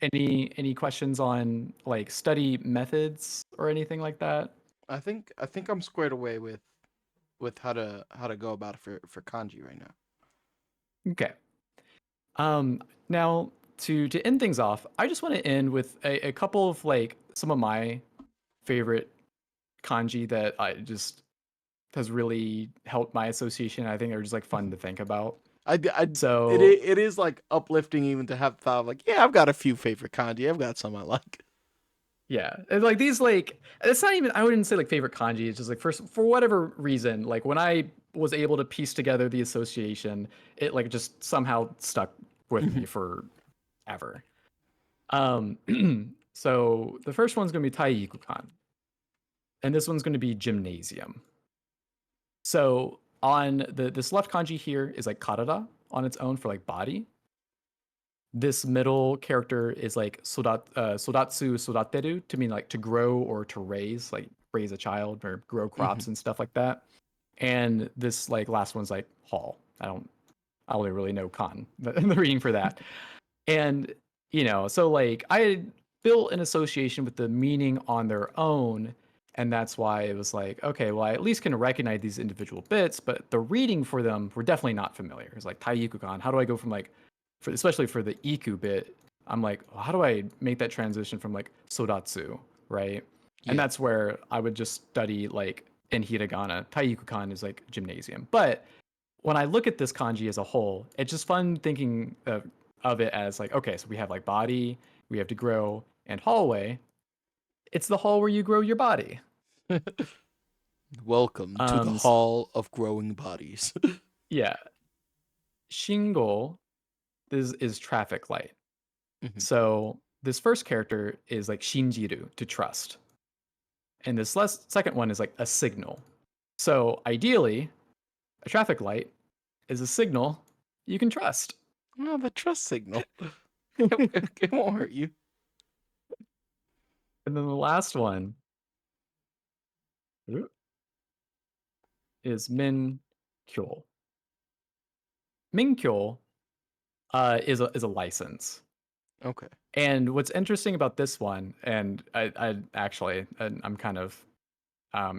Any questions on like study methods or anything like that? I think I'm squared away with how to go about it for kanji right now. Okay. Now to end things off, I just want to end with a couple of like some of my favorite kanji that I just has really helped my association. I think are just like fun to think about. I So it is like uplifting even to have thought like, yeah, I've got a few favorite kanji. I've got some I like. yeah, and like these like it's not even I wouldn't say like favorite kanji. It's just like for whatever reason, like when I was able to piece together the association, it like just somehow stuck with me forever. Um, so the first one's gonna be Taikukan, and this one's gonna be gymnasium. So on this left kanji here is like karada on its own for like body. This middle character is like sodatsu sodateru to mean like to grow or to raise, like raise a child or grow crops and stuff like that. And this like last one's like hall. I only really know kan the reading for that. And so like I built an association with the meaning on their own, and that's why it was like, okay, well, I at least can recognize these individual bits, but the reading for them were definitely not familiar. It's like Taiyukukan. How do I go from like, especially for the Iku bit, I'm like, well, how do I make that transition from like Sodatsu, right? And Yeah. that's where I would just study like in hiragana. Taiyukukan is like gymnasium, but when I look at this kanji as a whole, it's just fun thinking of it as like, okay, so we have like body, we have to grow, and hallway. It's the hall where you grow your body. Welcome to the So Hall of Growing Bodies. yeah, Shingo is traffic light. Mhm. So this first character is like Shinjiru to trust, and this second one is like a signal. So ideally, a traffic light is a signal you can trust. Oh, the trust signal. It won't hurt you. And then the last one is Min Kyo. Minkyo is a license. Okay. And what's interesting about this one, and I actually, and I'm kind of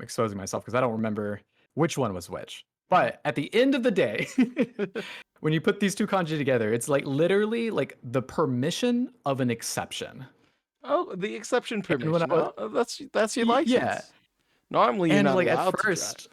exposing myself because I don't remember which one was which. But at the end of the day, when you put these two kanji together, it's like literally like the permission of an exception. Oh, the exception And when I permission. was, Oh, that's your yeah, license. Normally, you're and not like at allowed to drive, first,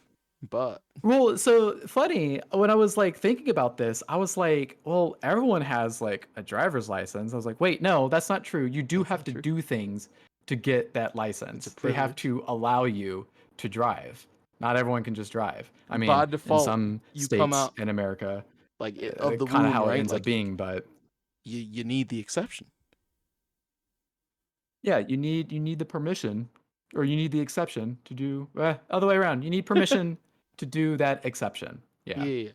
but well, so funny. When I was like thinking about this, I was like, well, everyone has like a driver's license. I was like, wait, no, that's not true. You do that's have not to true. do things to get that It's a license. They have privilege. to allow you to drive. Not everyone can just drive. I By mean, in default, some you come states out in America, like of the kind of womb, how it right? ends up Like being, but you need the exception. yeah, you need the permission or you need the exception to do other way around. You need permission to do that exception. Yeah. Yeah,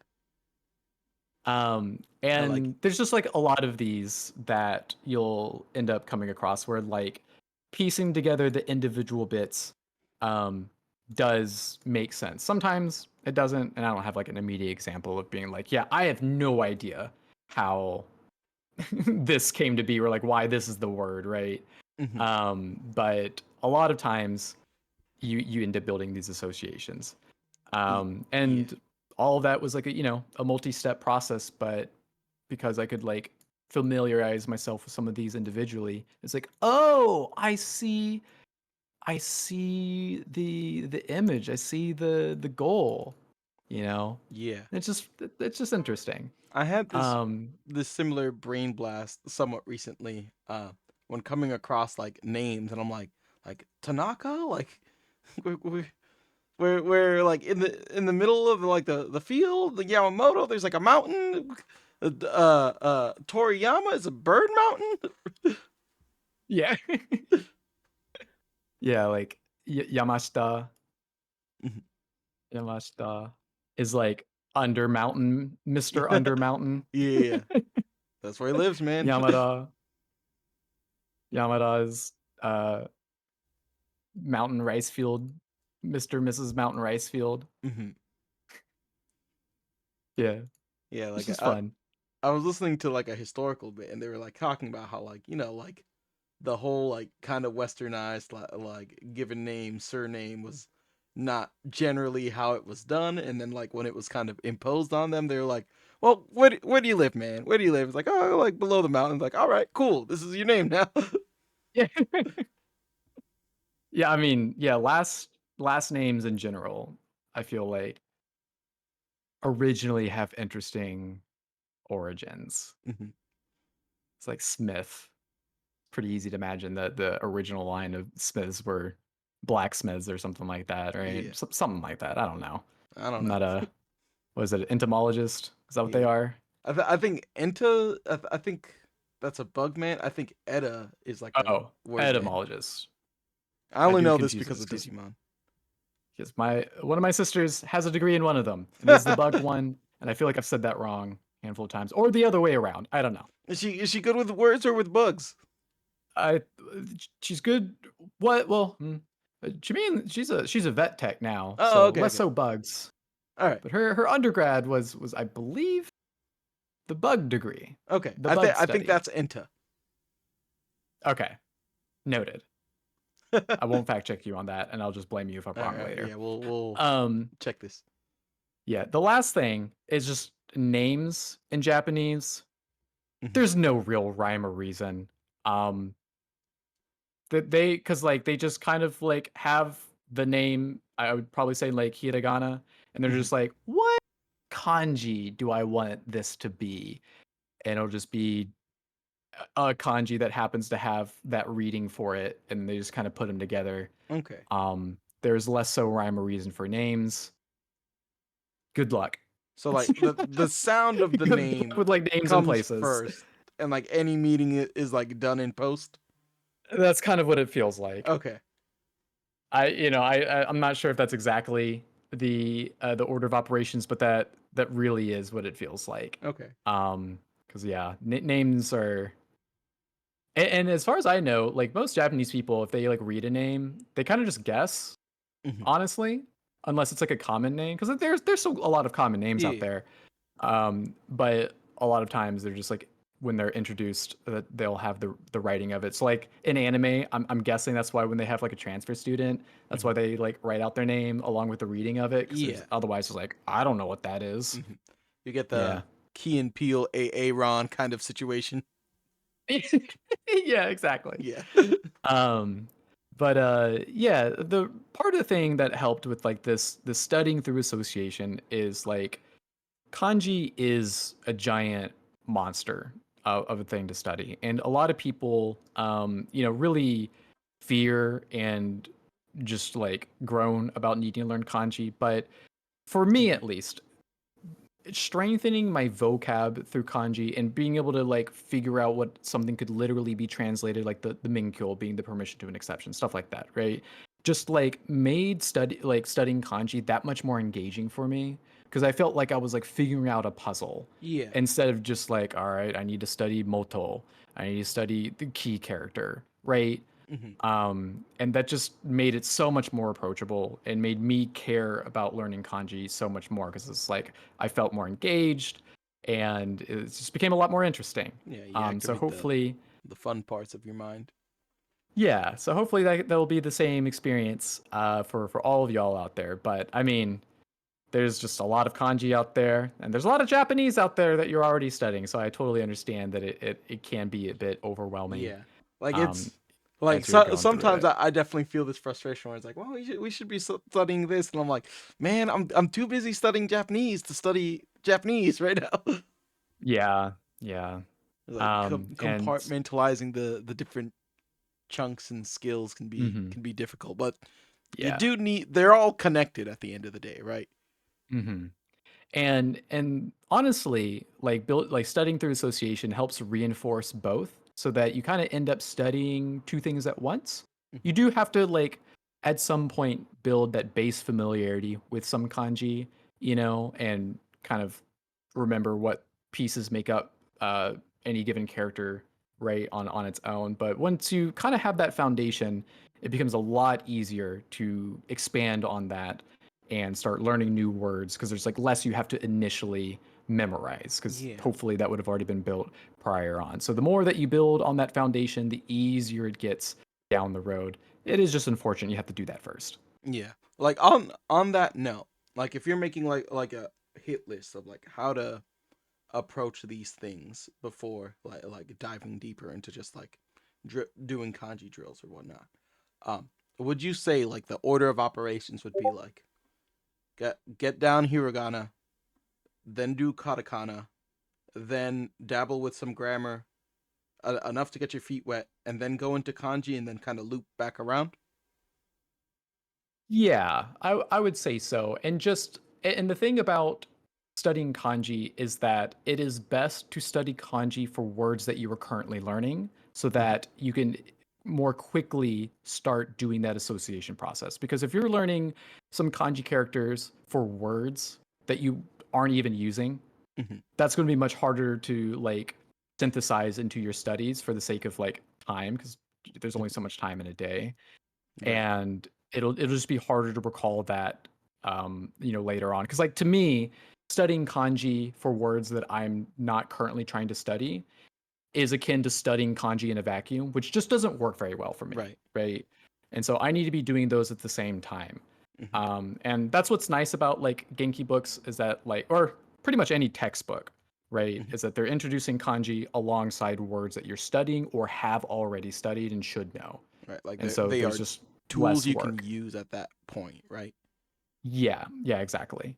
I like And there's just like a lot of these that you'll end up coming across where like piecing together the individual bits um, does make sense. Sometimes it doesn't, and I don't have like an immediate example of being like, yeah, I have no idea how this came to be or like why this is the word, right? it. But a lot of times you end up building these associations. Yeah, And all of that was like a multi-step process, but because I could like familiarize myself with some of these individually, it's like, oh, I see the image, I see the goal, you know. yeah. It's just interesting. I had Um, this similar brain blast somewhat recently. When coming across like names, and I'm like Tanaka, like we're, we're like in the middle of like the field, the Yamamoto. There's like a mountain. Toriyama is a bird mountain. yeah, yeah, like Yamashita, Yamashita is like Under Mountain, Mr. Yeah, Under Mountain. yeah, that's where he lives, man. Yamada, Yamada is uh Mountain Rice Field, Mr. and Mrs. Mountain Rice Field. Hmm. Yeah, Yeah, it's like just fun. I was listening to like a historical bit, and they were like talking about how like like the whole like kind of westernized like given name surname was not generally how it was done, and then like when it was kind of imposed on them, they were like, well, where do you live, man? Where do you live? It's like, oh, like below the mountains. Like, all right, cool, this is your name now. Yeah. Yeah, I mean, yeah, last names in general, I feel like originally have interesting origins. Hmm. It's like Smith. Pretty easy to imagine that the original line of Smiths were blacksmiths or something like that, right? Yeah, Something like that. I don't know. I don't I'm know. not a was it an entomologist? Is that what they Yeah, are? I think Enta. I think that's a bug man. I think Etta is like a Oh, word man. etymologist. I I only do know this confuse because those of because Digimon. my one of my sisters has a degree in one of them, and is the bug one, and I feel like I've said that wrong a handful of times, or the other way around. I don't know. Is she good with words or with bugs? I she's good. What? Well, she mean she's a vet tech now, Oh, so okay, less okay. so bugs. All right. But her undergrad was I believe the bug degree, Okay. the bug I think study. that's Enta. Okay, noted. All I won't fact check you on that, and I'll just blame you if I'm wrong right. later. Yeah, we'll Um, check this. yeah, the last thing is just names in Japanese. Hmm. There's no real rhyme or reason. Um, that they because like they just kind of like have the name. I would probably say like hiragana, and they're Hmm. just like, what kanji do I want this to be? And it'll just be a kanji that happens to have that reading for it, and they just kind of put them together. Okay. There's less so rhyme or reason for names. Good luck. So like the sound of the Good luck name with like names and comes places. first, and like any meeting is like done in post. That's kind of what it feels like. Okay. I'm not sure if that's exactly the order of operations, but that really is what it feels like. Okay. Because yeah, names are, and as far as I know, like most Japanese people, if they like read a name, they kind of just guess, Hmm. honestly, unless it's like a common name, because there's still a lot of common names out Yeah. there. But a lot of times they're just like when they're introduced that they'll have the writing of it. So like in anime, I'm guessing that's why when they have like a transfer student, that's Hmm. why they like write out their name along with the reading of it, because there's Yeah. otherwise it's like I don't know what that is. Hmm. You get Yeah. the Key and Peele Aaron kind of situation. Yeah, exactly. Yeah. Um, but yeah, the part of the thing that helped with like this studying through association is like kanji is a giant monster of a thing to study, and a lot of people, really fear and just like groan about needing to learn kanji. But for me, Hmm. at least, strengthening my vocab through kanji and being able to like figure out what something could literally be translated, like the minkyo being the permission to an exception, stuff like that, right? Just like made studying kanji that much more engaging for me, because I felt like I was like figuring out a puzzle Yeah. instead of just like, all right, I need to study moto, I need to study the key character, right? Hmm. And that just made it so much more approachable and made me care about learning kanji so much more, because it's like I felt more engaged and it just became a lot more interesting. Yeah. You So activate hopefully, the fun parts of your mind. yeah, so hopefully that'll be the same experience for all of y'all out there. But I mean, there's just a lot of kanji out there, and there's a lot of Japanese out there that you're already studying. So I totally understand that it can be a bit overwhelming Yeah. Like um, it's like as you're going through sometimes it. I definitely feel this frustration where it's like, well, we should be studying this, and I'm like, man, I'm too busy studying Japanese to study Japanese right now. Yeah, yeah. Like And compartmentalizing the different chunks and skills mhm, can be difficult, but you yeah. do need they're all connected at the end of the day, right? Mhm. And honestly, like studying through association helps reinforce both, so that you kind of end up studying two things at once. You Hmm. do have to like at some point build that base familiarity with some kanji, and kind of remember what pieces make up any given character, right, on its own. But once you kind of have that foundation, it becomes a lot easier to expand on that and start learning new words because there's like less you have to initially memorize because Yeah. hopefully that would have already been built prior on. So the more that you build on that foundation, the easier it gets down the road. It is just unfortunate you have to do that first. Yeah. Like on that note, like if you're making like a hit list of like how to approach these things before like diving deeper into just like doing kanji drills or whatnot, um, would you say like the order of operations would be like get down hiragana, then do katakana, then dabble with some grammar, enough to get your feet wet, and then go into kanji and then kind of loop back around? Yeah, I would say so. And the thing about studying kanji is that it is best to study kanji for words that you are currently learning so Hmm. that you can more quickly start doing that association process. Because if you're learning some kanji characters for words that you aren't even using, Hmm. that's going to be much harder to like synthesize into your studies for the sake of like time because there's only so much time in a day Right. and it'll just be harder to recall that later on because like to me studying kanji for words that I'm not currently trying to study is akin to studying kanji in a vacuum, which just doesn't work very well for me, Right. right? And so I need to be doing those at the same time. Hmm. And that's what's nice about like Genki books is that like, or pretty much any textbook, right? Hmm. Is that they're introducing kanji alongside words that you're studying or have already studied and should know. Right. Like And so they there's are just tools less you can work. use at that point, right? Yeah, exactly.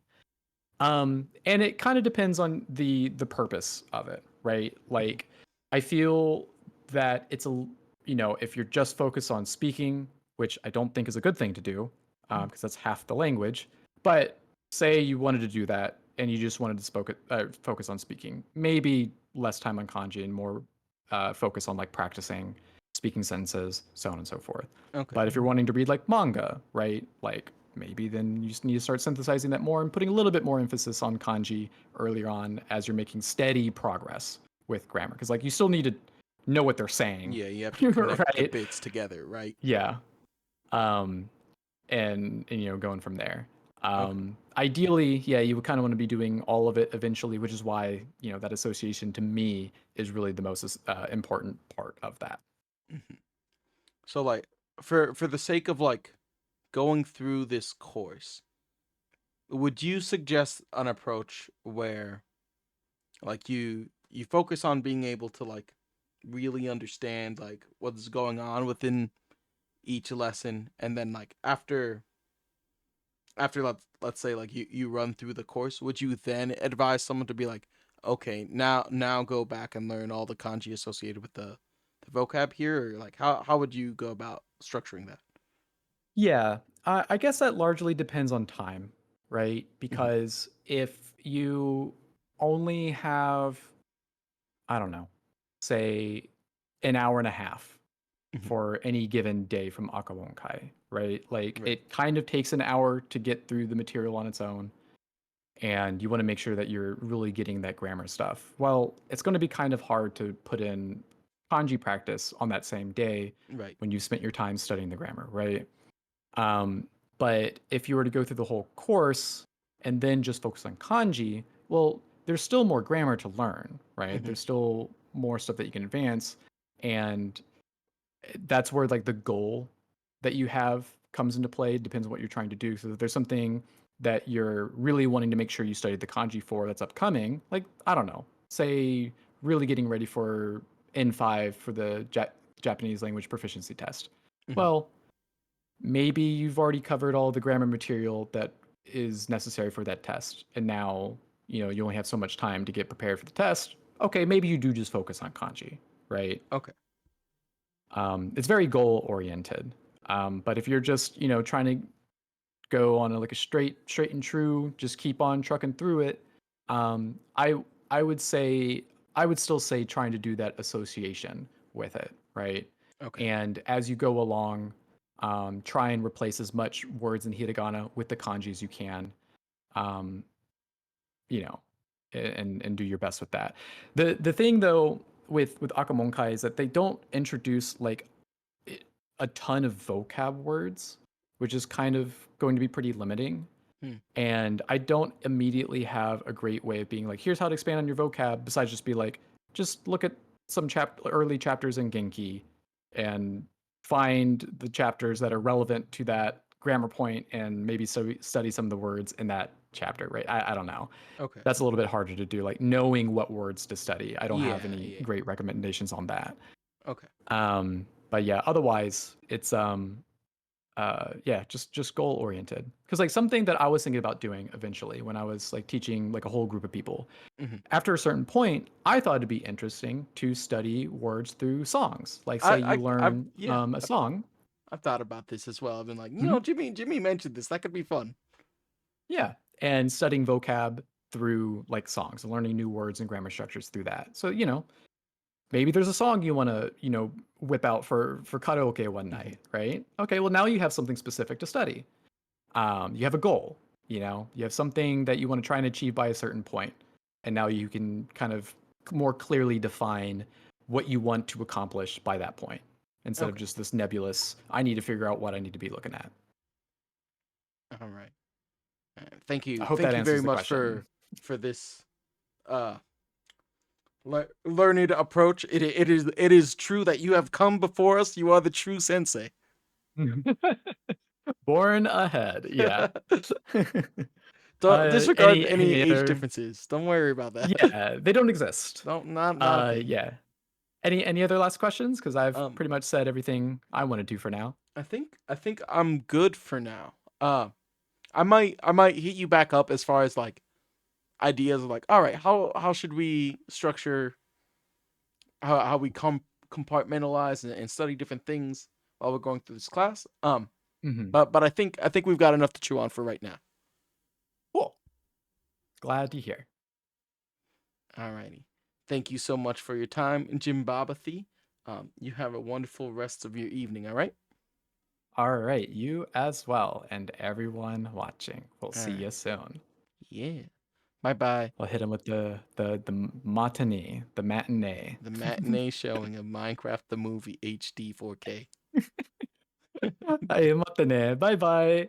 And it kind of depends on the purpose of it, right? Hmm. Like, I feel that if you're just focused on speaking, which I don't think is a good thing to do, because that's half the language. But say you wanted to do that and you just wanted to focus on speaking, maybe less time on kanji and more focus on like practicing speaking sentences, so on and so forth. Okay. But if you're wanting to read like manga, right? Like maybe then you just need to start synthesizing that more and putting a little bit more emphasis on kanji earlier on as you're making steady progress with grammar. Because like you still need to know what they're saying, Yeah, you have to connect the right? bits together, right? Yeah. Um, and going from there. Okay. Ideally, yeah, you would kind of want to be doing all of it eventually, which is why that association to me is really the most important part of that. Hmm. So like for the sake of like going through this course, would you suggest an approach where like you focus on being able to like really understand like what's going on within each lesson, and then like after let's say like you run through the course, would you then advise someone to be like, okay, now go back and learn all the kanji associated with the vocab here, or like how would you go about structuring that? Yeah, I guess that largely depends on time, right? Hmm. Because if you only have, I don't know, say an hour and a half Hmm. for any given day from Akamonkai, right? Like Right. it kind of takes an hour to get through the material on its own, and you want to make sure that you're really getting that grammar stuff. Well, it's going to be kind of hard to put in kanji practice on that same day Right. when you spent your time studying the grammar, right? Um, but if you were to go through the whole course and then just focus on kanji, well, there's still more grammar to learn, right? Hmm. There's still more stuff that you can advance. And that's where like the goal that you have comes into play. It depends on what you're trying to do. So if there's something that you're really wanting to make sure you study the kanji for that's upcoming, like, I don't know, say really getting ready for N5 for the Japanese language proficiency test. Hmm. Well, maybe you've already covered all the grammar material that is necessary for that test. And now, you only have so much time to get prepared for the test. Okay, maybe you do just focus on kanji, right? Okay. It's very goal oriented. But if you're just, trying to go on like a straight and true, just keep on trucking through it, um, I I would say I would still say trying to do that association with it, right? Okay. And as you go along, try and replace as much words in hiragana with the kanji as you can. Um, you know, and do your best with that. The thing though with Akamonkai is that they don't introduce like a ton of vocab words, which is kind of going to be pretty limiting. Hmm. And I don't immediately have a great way of being like, here's how to expand on your vocab, besides just be like, just look at some early chapters in Genki and find the chapters that are relevant to that grammar point and maybe study some of the words in that chapter, right? I don't know. Okay. That's a little bit harder to do, like knowing what words to study. I don't have Yeah. any Yeah. great recommendations on that. Okay. But yeah, otherwise it's yeah, just goal oriented. Because like something that I was thinking about doing eventually when I was like teaching like a whole group of people, Hmm. after a certain point, I thought it'd be interesting to study words through songs. Like say you I've learn yeah. a song. I've thought about this as well. I've been like, Mhm. Jimmy mentioned this. That could be fun. Yeah, and studying vocab through like songs and learning new words and grammar structures through that. So, maybe there's a song you want to, whip out for karaoke one Hmm. night, right? Okay, well now you have something specific to study. You have a goal, you have something that you want to try and achieve by a certain point, and now you can kind of more clearly define what you want to accomplish by that point instead of Okay. just this nebulous, I need to figure out what I need to be looking at. All right. I hope Thank that you very answers the much question. for this uh learned approach. It is true that you have come before us. You are the true sensei. Born ahead, yeah. Don't disregard any Any age other? differences. Don't worry about that. Yeah, they don't exist. Don't not a thing. Yeah. Any other last questions? Because I've Um, pretty much said everything I want to do for now. I think I'm good for now. I might hit you back up as far as like ideas of like, all right, how should we structure how we compartmentalize and study different things while we're going through this class. Hmm. But I think we've got enough to chew on for right now. Cool. Glad to hear. Alrighty. Thank you so much for your time, Jim Babathy. You have a wonderful rest of your evening, all right? All right, you as well, and everyone watching. We'll All see right. you soon. Yeah. Bye bye. We'll hit him with the matinee, the matinee. The matinee showing of Minecraft the movie HD 4K. Ay, matinee. Bye bye.